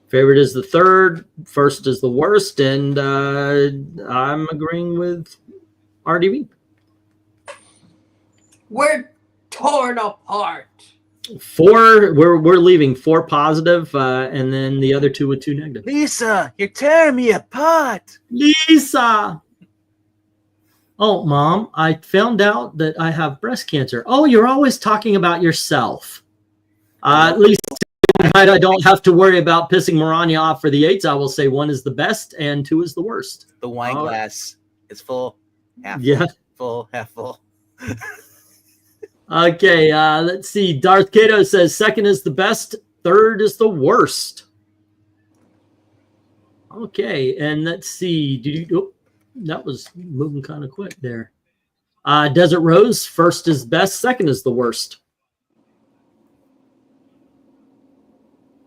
Favorite is the 3rd. First is the worst, and I'm agreeing with RDV. We're torn apart. 4. We're leaving 4 positive, and then the other 2 with 2 negative. Lisa, you're tearing me apart. Lisa. Oh, Mom, I found out that I have breast cancer. Oh, you're always talking about yourself. At least tonight I don't have to worry about pissing MARANYA off for the 8s. I will say 1 is the best and 2 is the worst. The wine glass is full, half full, half full. Okay, let's see. Darth Kato says 2nd is the best, 3rd is the worst. Okay, and let's see. That was moving kind of quick there. Desert Rose, 1st is best, 2nd is the worst.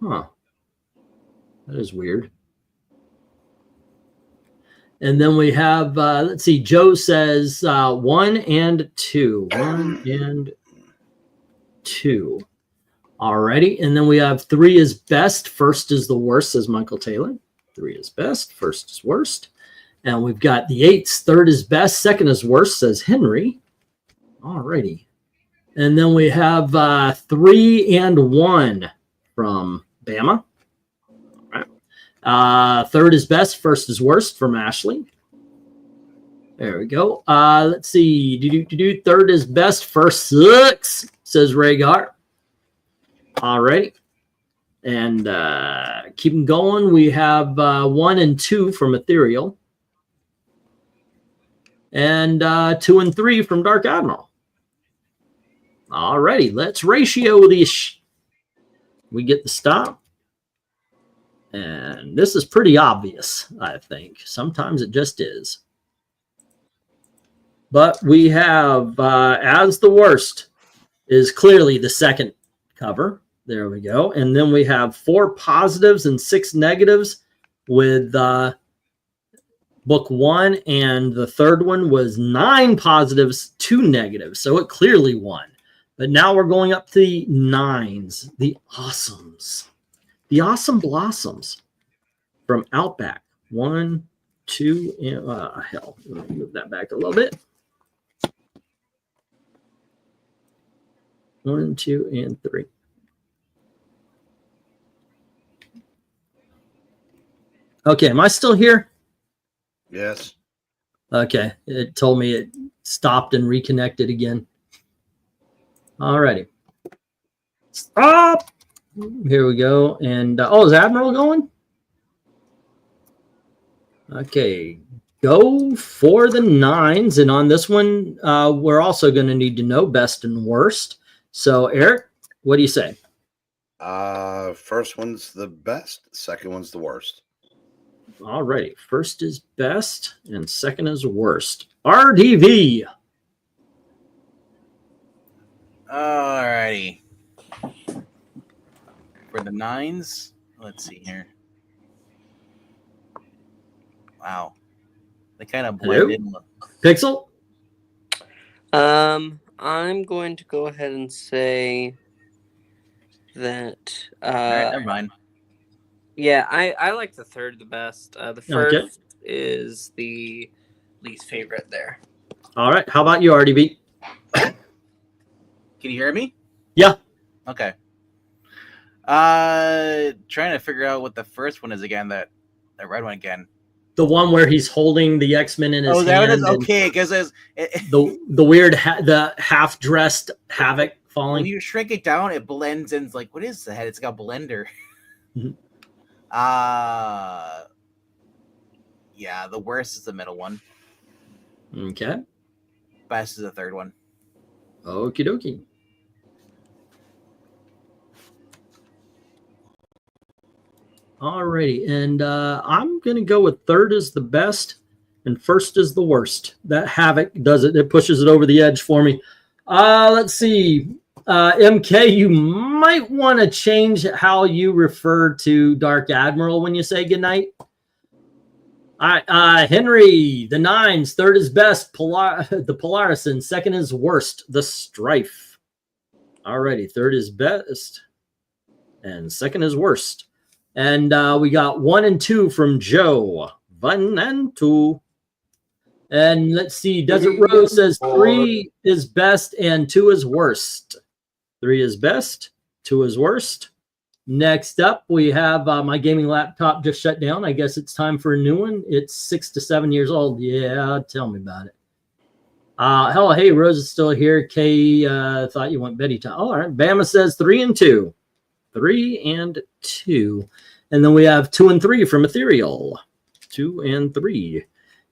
Huh. That is weird. And then we have, let's see, Joe says 1 and 2. 1 and 2. Alrighty. And then we have 3 is best, 1st is the worst, says Michael Taylor. 3 is best, 1st is worst. And we've got the 8s, 3rd is best, 2nd is worst, says Henry. Alrighty. And then we have 3 and 1 from Bama. 3rd is best, 1st is worst from Ashley. There we go. Let's see. Third is best. First sucks, says Rhaegar. All right. And keeping going, we have 1 and 2 from Ethereal. And 2 and 3 from Dark Admiral. All righty. Let's ratio these. We get the stop. And this is pretty obvious, I think. Sometimes it just is. But we have, as the worst, is clearly the second cover. There we go. And then we have 4 positives and 6 negatives with book 1. And the third one was 9 positives, 2 negatives. So it clearly won. But now we're going up to the 9s, the awesomes. The awesome blossoms from Outback. 1, 2, and hell, let me move that back a little bit. 1, 2, and 3. Okay, am I still here? Yes. Okay, it told me it stopped and reconnected again. All righty. Stop! Here we go. And, is Admiral going? Okay, go for the 9s. And on this one, we're also going to need to know best and worst. So, Eric, what do you say? First one's the best. Second one's the worst. All righty. First is best and second is worst. RDV. All righty. For the 9s, let's see here. Wow. They kind of blend in. Pixel? I'm going to go ahead and say that. All right, never mind. Yeah, I like the third the best. The first is the least favorite there. All right. How about you, RDV? Can you hear me? Yeah. Okay. Trying to figure out what the first one is again. That red one again. The one where he's holding the X-Men in his hand. Oh, that one is okay because the weird the half-dressed Havoc falling. When you shrink it down, it blends in. It's like, what is that? It's got a blender. Mm-hmm. Yeah, the worst is the middle one. Okay. Best is the third one. Okie dokie. Alrighty, and I'm gonna go with third is the best and first is the worst. That Havoc does it. It pushes it over the edge for me. Let's see. MK, you might want to change how you refer to Dark Admiral when you say goodnight. All right, Henry, the 9s. Third is best, the Polaris, and second is worst, the Strife. Alrighty, third is best, and second is worst. And we got 1 and 2 from Joe. 1 and 2. And let's see, Desert Rose says 3 is best and 2 is worst. 3 is best, 2 is worst. Next up, we have my gaming laptop just shut down. I guess it's time for a new one. It's 6 to 7 years old. Yeah, tell me about it. Hello, hey, Rose is still here. Kay thought you went Betty time. All right, Bama says 3 and 2. 3 and 2. And then we have 2 and 3 from Ethereal. 2 and 3.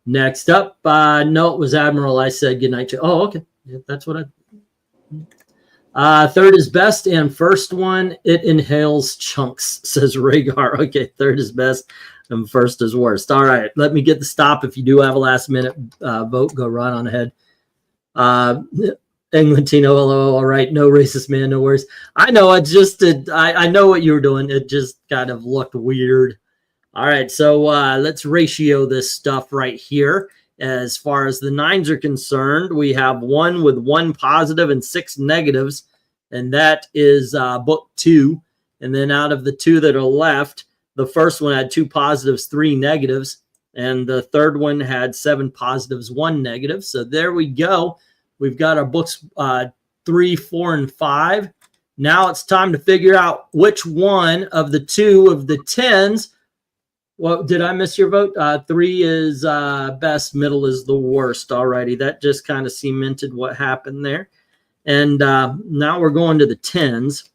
Next up, no, it was Admiral. I said goodnight to. Oh, okay. Yeah, that's what I. Third is best, and first one, it inhales chunks, says Rhaegar. Okay, third is best, and first is worst. All right, let me get the stop. If you do have a last minute vote, go right on ahead. Englantino, hello, all right, no racist man, no worries. I know, it's just, I know what you were doing. It just kind of looked weird. All right, so let's ratio this stuff right here. As far as the 9s are concerned, we have 1 with 1 positive and 6 negatives, and that is book 2. And then out of the 2 that are left, the first one had 2 positives, 3 negatives, and the third one had 7 positives, 1 negative. So there we go. We've got our books 3, 4, and 5. Now it's time to figure out which one of the 2 of the 10s Well, did I miss your vote? 3 is best, middle is the worst. Alrighty, that just kind of cemented what happened there. And now we're going to the 10s,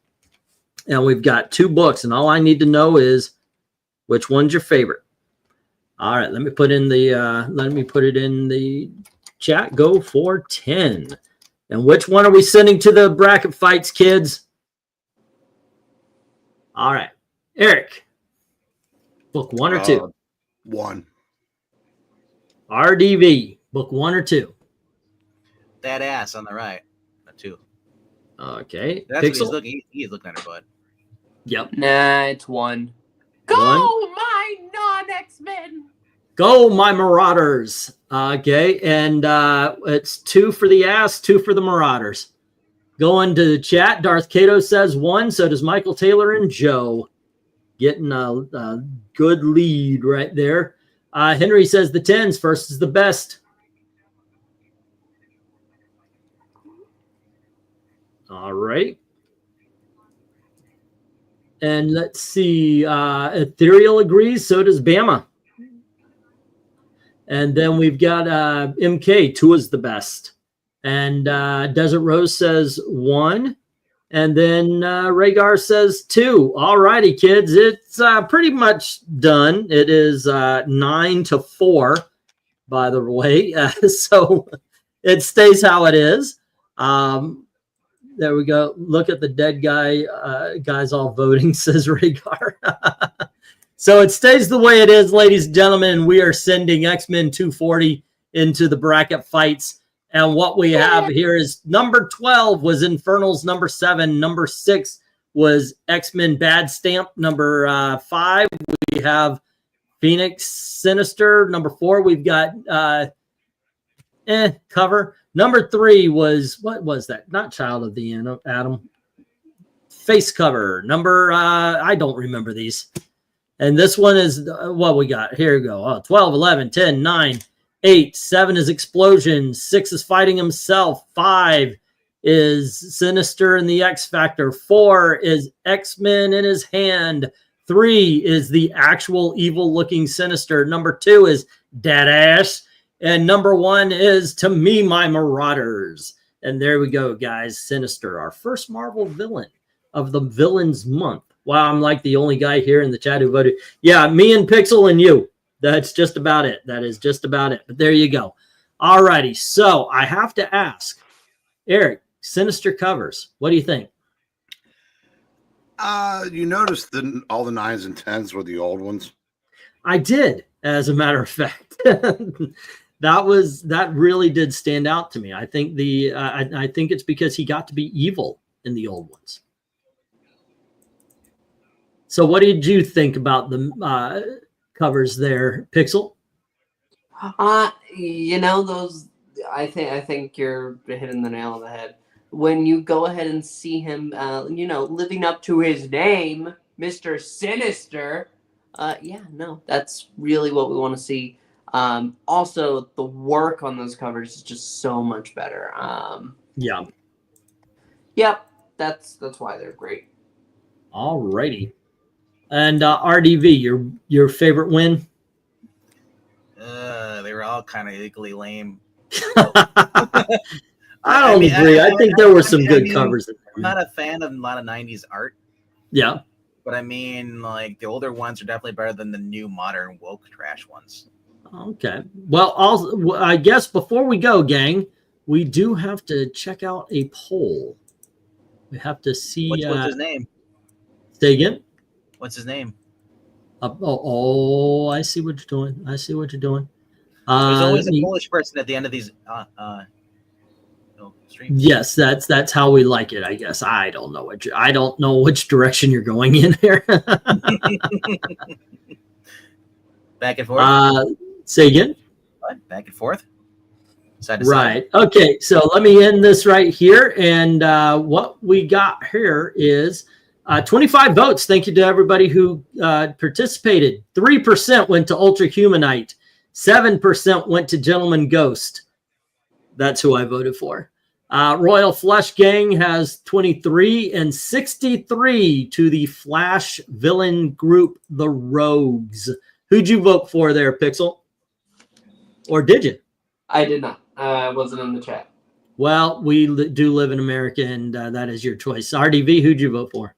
and we've got 2 books, and all I need to know is which one's your favorite. All right, let me put it in the chat. Go for 10. And which one are we sending to the bracket fights, kids? All right, Eric. Book 1 or 2? 1. RDV, book 1 or 2? That ass on the right. 2. Okay. That's what Pixel? he's looking at her butt. Yep. Nah, it's 1. Go, my non-X-Men! Go, my Marauders. Okay, and it's 2 for the ass, 2 for the Marauders. Going to the chat, Darth Cato says 1, so does Michael Taylor and Joe. Getting a good lead right there. Henry says the 10s, first is the best. All right. And let's see. Ethereal agrees, so does Bama. And then we've got MK, 2 is the best. And Desert Rose says 1. And then Rhaegar says 2. All righty, kids. It's pretty much done. It is 9-4, by the way. So it stays how it is. There we go. Look at the dead guy. Guys all voting, says Rhaegar. So it stays the way it is, ladies and gentlemen. We are sending X-Men 240 into the bracket fights. And what we have here is number 12 was Infernals. Number 7. Number 6 was X-Men Bad Stamp. Number 5, we have Phoenix Sinister. Number 4, we've got cover. Number 3 was, what was that? Not Child of the Atom. Face cover. Number, I don't remember these. And this one is what we got. Here we go. 12, 11, 10, 9. 8, 7 is Explosion. 6 is Fighting Himself. 5 is Sinister and the X Factor. 4 is X-Men in his hand. 3 is the actual evil-looking Sinister. Number 2 is Deadass. And number 1 is To Me, My Marauders. And there we go, guys. Sinister, our first Marvel villain of the Villains Month. Wow, I'm like the only guy here in the chat who voted. Yeah, me and Pixel and you. That's just about it. That is just about it. But there you go. All righty. So I have to ask, Eric, Sinister covers. What do you think? You noticed that all the 9s and 10s were the old ones? I did, as a matter of fact. that really did stand out to me. I think I think it's because he got to be evil in the old ones. So what did you think about the covers there, Pixel? You know, those, I think you're hitting the nail on the head. When you go ahead and see him, you know, living up to his name, Mr. Sinister, yeah, no, that's really what we want to see. Also, the work on those covers is just so much better. Yeah. Yep, that's why they're great. All righty. And RDV, your favorite win? They were all kind of equally lame. I don't agree. I think there were some good covers. I'm not a fan of a lot of 90s art. Yeah. But I mean, like, the older ones are definitely better than the new modern woke trash ones. Okay. Well, I guess before we go, gang, we do have to check out a poll. We have to see. What's his name? Say again? What's his name? I see what you're doing. I see what you're doing. There's always a Polish person at the end of these streams. Yes, that's how we like it, I guess. I don't know which direction you're going in here. Back and forth. Say again. What? Back and forth. Side to side. Right. Okay. So let me end this right here, and what we got here is 25 votes. Thank you to everybody who participated. 3% went to Ultra Humanite. 7% went to Gentleman Ghost. That's who I voted for. Royal Flush Gang has 23 and 63 to the Flash villain group, the Rogues. Who'd you vote for there, Pixel? Or did you? I did not. I wasn't in the chat. Well, we do live in America, and that is your choice. RDV, who'd you vote for?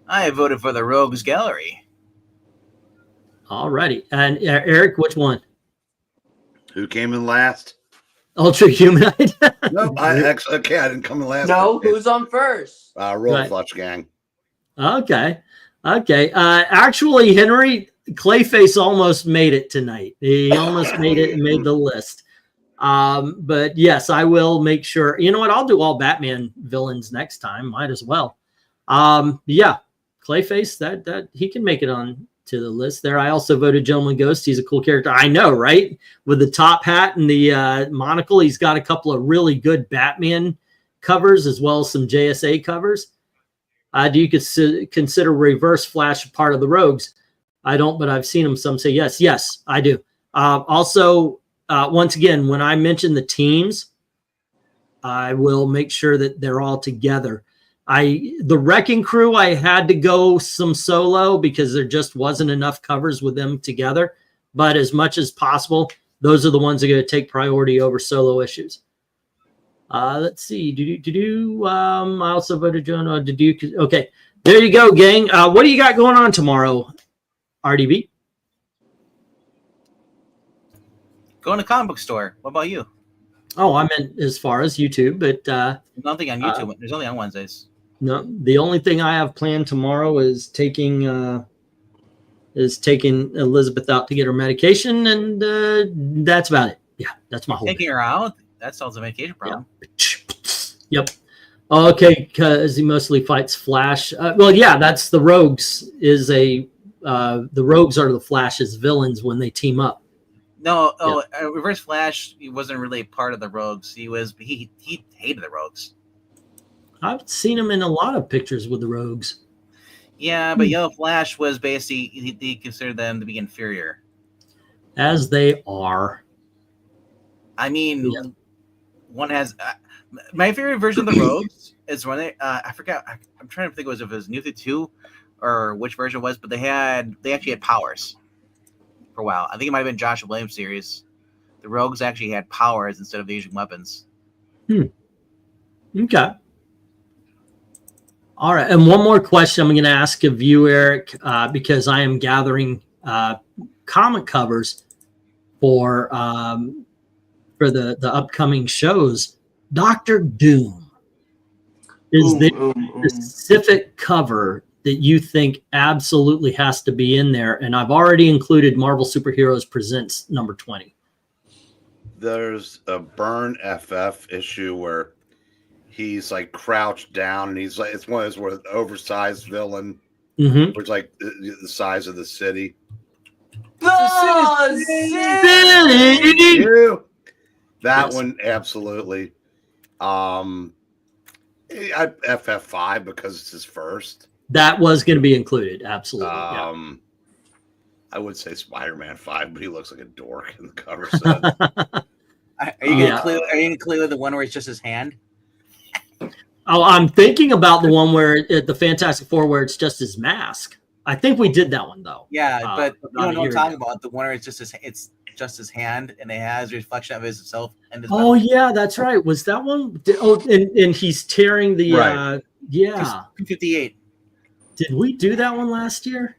I voted for the Rogues Gallery. All righty. And Eric, which one? Who came in last? Ultra Humanoid? Nope. I didn't come in last. No, who's on first? Roll Right. Fletch Gang. Okay. Actually, Henry, Clayface almost made it tonight. He almost made it and made the list. But yes, I will make sure. You know what? I'll do all Batman villains next time. Might as well. Yeah, Clayface, that he can make it on to the list there. I also voted Gentleman Ghost. He's a cool character. I know, right? With the top hat and the monocle, he's got a couple of really good Batman covers as well as some JSA covers. Do you consider Reverse Flash part of the Rogues? I don't, but I've seen them. Some say yes. Yes, I do. Also, once again, when I mention the teams, I will make sure that they're all together. The Wrecking Crew, I had to go some solo because there just wasn't enough covers with them together. But as much as possible, those are the ones that are going to take priority over solo issues. Let's see. I also voted John. Okay, there you go, gang. What do you got going on tomorrow, RDB? Going to comic book store. What about you? Oh, I meant as far as YouTube, but Nothing on YouTube. There's only on Wednesdays. no. The only thing I have planned tomorrow is taking Elizabeth out to get her medication, and that's about it. Yeah, that's my whole. Taking her out. That solves a medication problem. Yep. Okay, because he mostly fights Flash. Well, yeah, that's the Rogues. The Rogues are the Flash's villains when they team up. No, Reverse Flash. He wasn't really part of the Rogues. He hated the Rogues. I've seen him in a lot of pictures with the Rogues. Yeah, but Yellow Flash was basically he considered them to be inferior. As they are. I mean, one has my favorite version of the Rogues is when they I forgot. I'm trying to think if it was Mutant 2 or which version it was, but they actually had powers for a while. I think it might have been Josh Williams series. The Rogues actually had powers instead of using weapons. Okay. All right, and one more question I'm going to ask of you, Eric, because I am gathering comic covers for the upcoming shows. Dr. Doom. Is there a specific cover that you think absolutely has to be in there? And I've already included Marvel Superheroes Presents number 20. There's a Burn FF issue where he's like crouched down, and he's like, it's one of those where the oversized villain, where it's like the size of the city. That one, absolutely. FF5 because it's his first. That was going to be included, absolutely. I would say Spider-Man 5, but he looks like a dork in the cover set. Are you gonna include the one where it's just his hand? Oh, I'm thinking about the one where the Fantastic Four, where it's just his mask. I think we did that one though. Yeah, but you know what I'm talking about? The one where it's just his hand, and it has a reflection of himself. And his oh yeah, that's right. Was that one? And he's tearing the. Right. Yeah. 258. Did we do that one last year?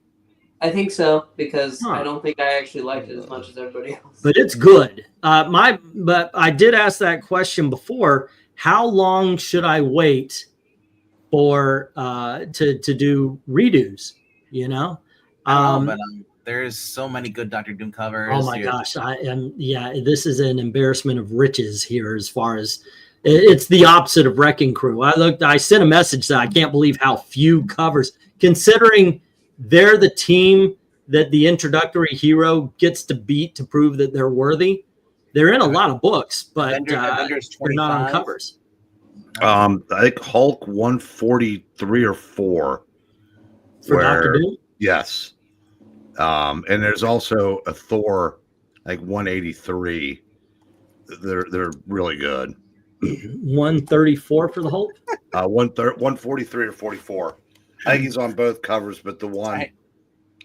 I think so, because I don't think I actually liked it as much as everybody else. But it's good. But I did ask that question before. How long should I wait for to do redos? You know, there's so many good Dr. Doom covers. Oh my gosh, this is an embarrassment of riches here. As far as it's the opposite of Wrecking Crew. I sent a message that I can't believe how few covers, considering they're the team that the introductory hero gets to beat to prove that they're worthy. They're in a lot of books, but they're not on covers. I think Hulk 143 or 4. For Dr. Doom? Yes. And there's also a Thor, like 183. They're really good. 134 for the Hulk? 143 or 44. I think he's on both covers, but the one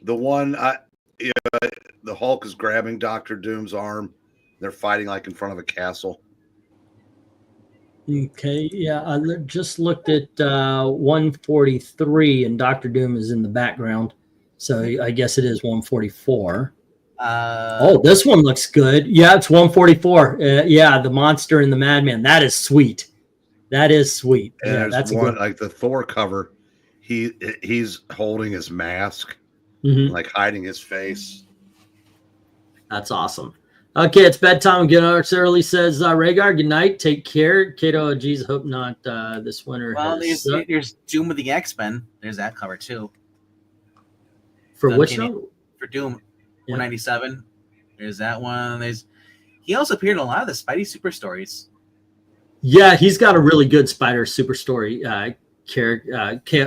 The one, the Hulk is grabbing Doctor Doom's arm. They're fighting like in front of a castle. Okay, yeah, I just looked at 143, and Doctor Doom is in the background, so I guess it is 144. Oh, this one looks good. Yeah, it's 144. Yeah, the monster and the madman. That is sweet. That is sweet. And yeah, there's one like the Thor cover. He's holding his mask, like hiding his face. That's awesome. Okay, it's bedtime. Good night. Early says Rhaegar. Good night. Take care, Kato. Geez, hope not this winter. Well, there's Doom with the X-Men. There's that cover too. For which one? For Doom, 197. There's that one. He also appeared in a lot of the Spidey Super stories. Yeah, he's got a really good Spider Super Story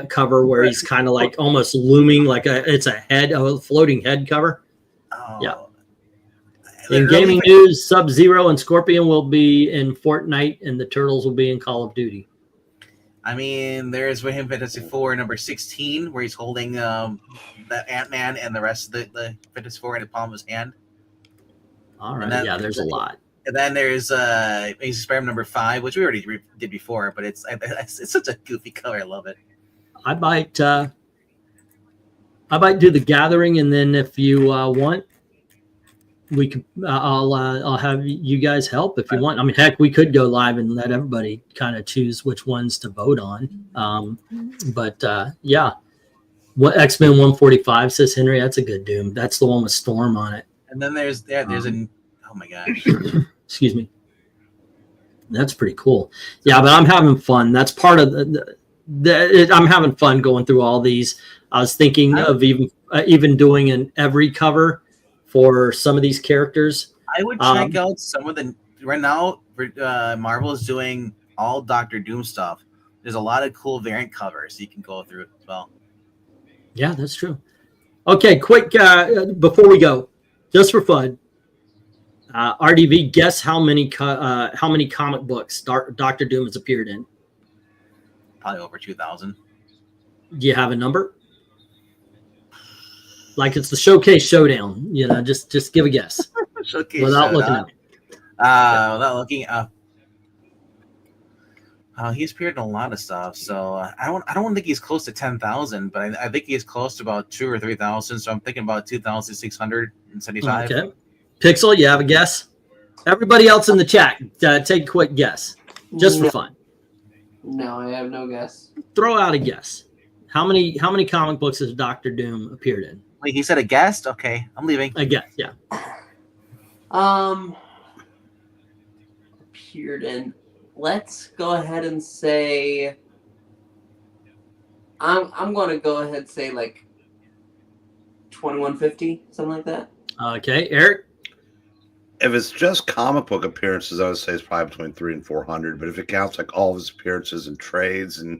cover where he's kind of like almost looming, like it's a floating head cover. Oh. Yeah. In gaming news, Sub-Zero and Scorpion will be in Fortnite, and the Turtles will be in Call of Duty. I mean, there's with him Fantastic Four number 16, where he's holding the Ant-Man and the rest of the Fantastic Four in the palm of his hand. All right, yeah, there's a lot. And then there's Amazing Spider-Man number 5, which we already did before, but it's such a goofy color. I love it. I might do the gathering, and then if you want, we could. I'll have you guys help if you want. I mean, heck, we could go live and let everybody kind of choose which ones to vote on. But yeah, what X-Men 145 says Henry. That's a good Doom. That's the one with Storm on it. And then there's oh my gosh. Excuse me. That's pretty cool. Yeah, but I'm having fun. That's part of I'm having fun going through all these. I was thinking of even doing an every cover for some of these characters. I would check out some of the right now. Marvel is doing all Doctor Doom stuff. There's a lot of cool variant covers you can go through as well. Yeah, that's true. Okay, quick before we go, just for fun. RDV, guess how many comic books Doctor Doom has appeared in? Probably over 2,000. Do you have a number? Like it's the Showcase Showdown, just give a guess. Showcase without Showdown. looking at it. Without looking up. He's appeared in a lot of stuff, so I don't think he's close to 10,000, but I think he's close to about 2,000 or 3,000. So I'm thinking about 2,675. Okay, Pixel, you have a guess? Everybody else in the chat, take a quick guess, just for fun. No, I have no guess. Throw out a guess. How many comic books has Doctor Doom appeared in? Wait, he said a guest? Okay, I'm leaving. A guess, yeah. Appeared in. Let's go ahead and say. I'm going to go ahead and say like 2150, something like that. Okay, Eric. If it's just comic book appearances, I would say it's probably between 300 and 400. But if it counts like all of his appearances and trades and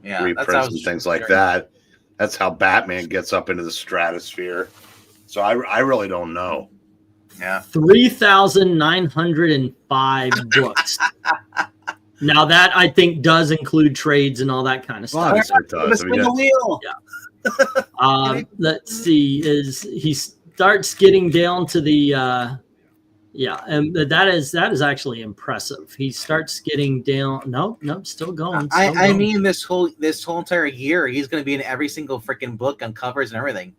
reprints and things like that, that's how Batman gets up into the stratosphere. So I really don't know. Yeah, 3,905 books. Now that I think does include trades and all that kind of stuff. Let's spin the wheel. Yeah. Let's see. He starts getting down to the and that is actually impressive. He starts getting down. Nope, still going. I mean, this whole entire year, he's going to be in every single freaking book on covers and everything.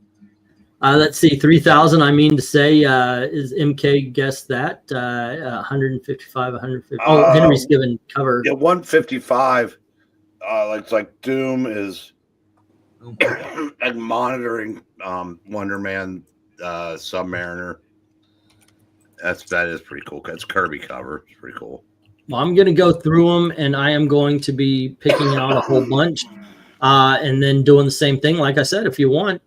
Let's see, 3,000. I mean to say, is MK guessed that 155, 150. Oh, Henry's given cover. Yeah, 155. Like Doom is like monitoring Wonder Man, Submariner. That is pretty cool. It's Kirby cover. It's pretty cool. Well, I'm going to go through them, and I am going to be picking out a whole bunch, and then doing the same thing. Like I said, if you want,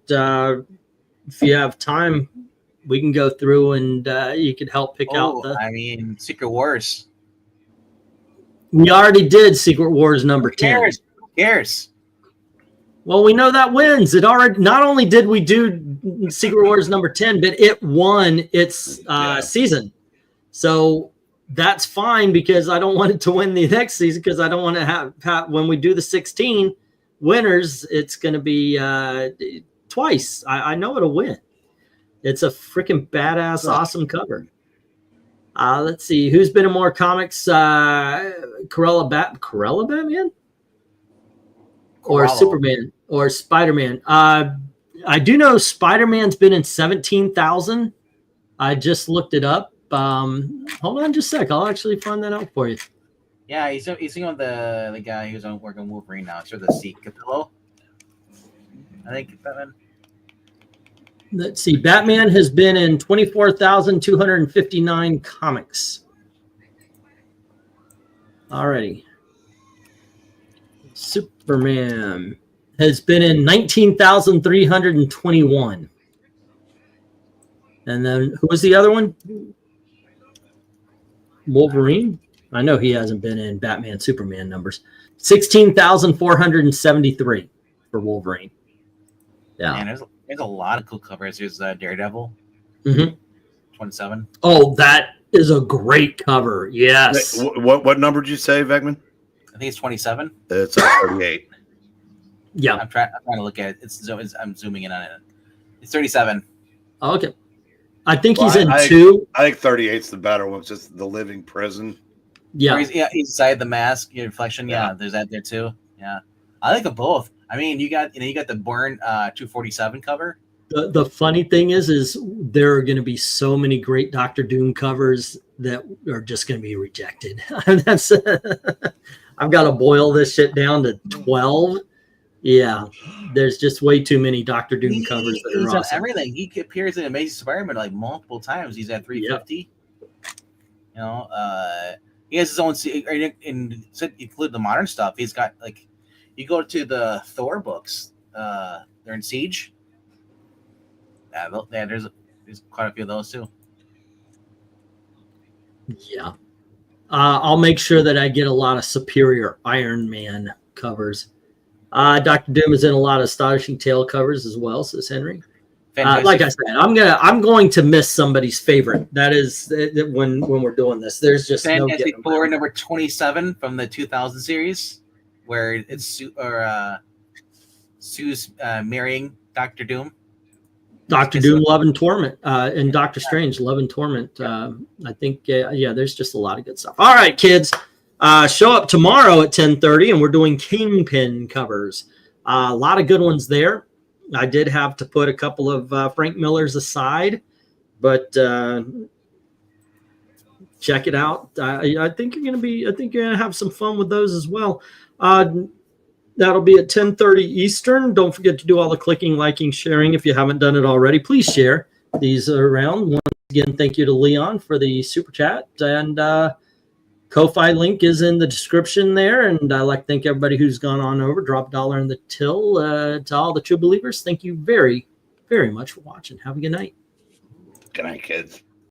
if you have time, we can go through and you could help pick out the. I mean, Secret Wars. We already did Secret Wars number 10. Who cares? Well, we know that wins. It already. Not only did we do Secret Wars number 10, but it won its season. So that's fine because I don't want it to win the next season because I don't want to have when we do the 16 winners, it's going to be twice. I know it'll win. It's a freaking badass, awesome cover. Let's see who's been in more comics. Corella Batman, or Superman, or Spider-Man. I do know Spider-Man's been in 17,000. I just looked it up. Hold on just a sec. I'll actually find that out for you. Yeah, he's on the guy who's on working Wolverine now. It's sort of the C. Capillo. I think Batman. Let's see. Batman has been in 24,259 comics. Alrighty. Superman has been in 19,321. And then who was the other one? Wolverine? I know he hasn't been in Batman Superman numbers. 16,473 for Wolverine. Yeah. Man, there's a lot of cool covers. There's Daredevil. 27. Oh, that is a great cover. Yes. What number did you say, Vegman? I think it's 27. It's 38. Yeah. I'm trying to look at it. I'm zooming in on it. It's 37. Okay. I think he's in 2. I think 38's the better one. It's just the living prison. Yeah. He's inside the mask, reflection. Yeah, there's that there too. Yeah. I like them both. I mean, you got the Bourne 247 cover. The funny thing is there are going to be so many great Doctor Doom covers that are just going to be rejected. That's I've got to boil this shit down to 12. Yeah, there's just way too many Doctor Doom covers that are awesome. Everything. He appears in Amazing Spider-Man like multiple times. He's at 350. Yep. He has his own. Include the modern stuff. He's got like, you go to the Thor books. They're in Siege. Yeah, there's quite a few of those too. Yeah, I'll make sure that I get a lot of Superior Iron Man covers. Dr. Doom is in a lot of Astonishing Tale covers as well, says Henry. Like I said, I'm going to miss somebody's favorite. That is when we're doing this. There's just Fantastic no Four number 27 from the 2000 series, where it's Sue's marrying Dr. Doom. Dr. Doom, Love and Torment, and Doctor Strange, Love and Torment. I think, there's just a lot of good stuff. All right, kids, show up tomorrow at 10:30, and we're doing Kingpin covers. A lot of good ones there. I did have to put a couple of Frank Miller's aside, but check it out. I think you're gonna have some fun with those as well. That'll be at 10:30 Eastern. Don't forget to do all the clicking, liking, sharing if you haven't done it already. Please share these around. Once again, thank you to Leon for the super chat. And Ko-Fi link is in the description there. And I'd like to thank everybody who's gone on over. Drop $1 in the till. To all the true believers, thank you very, very much for watching. Have a good night. Good night, kids.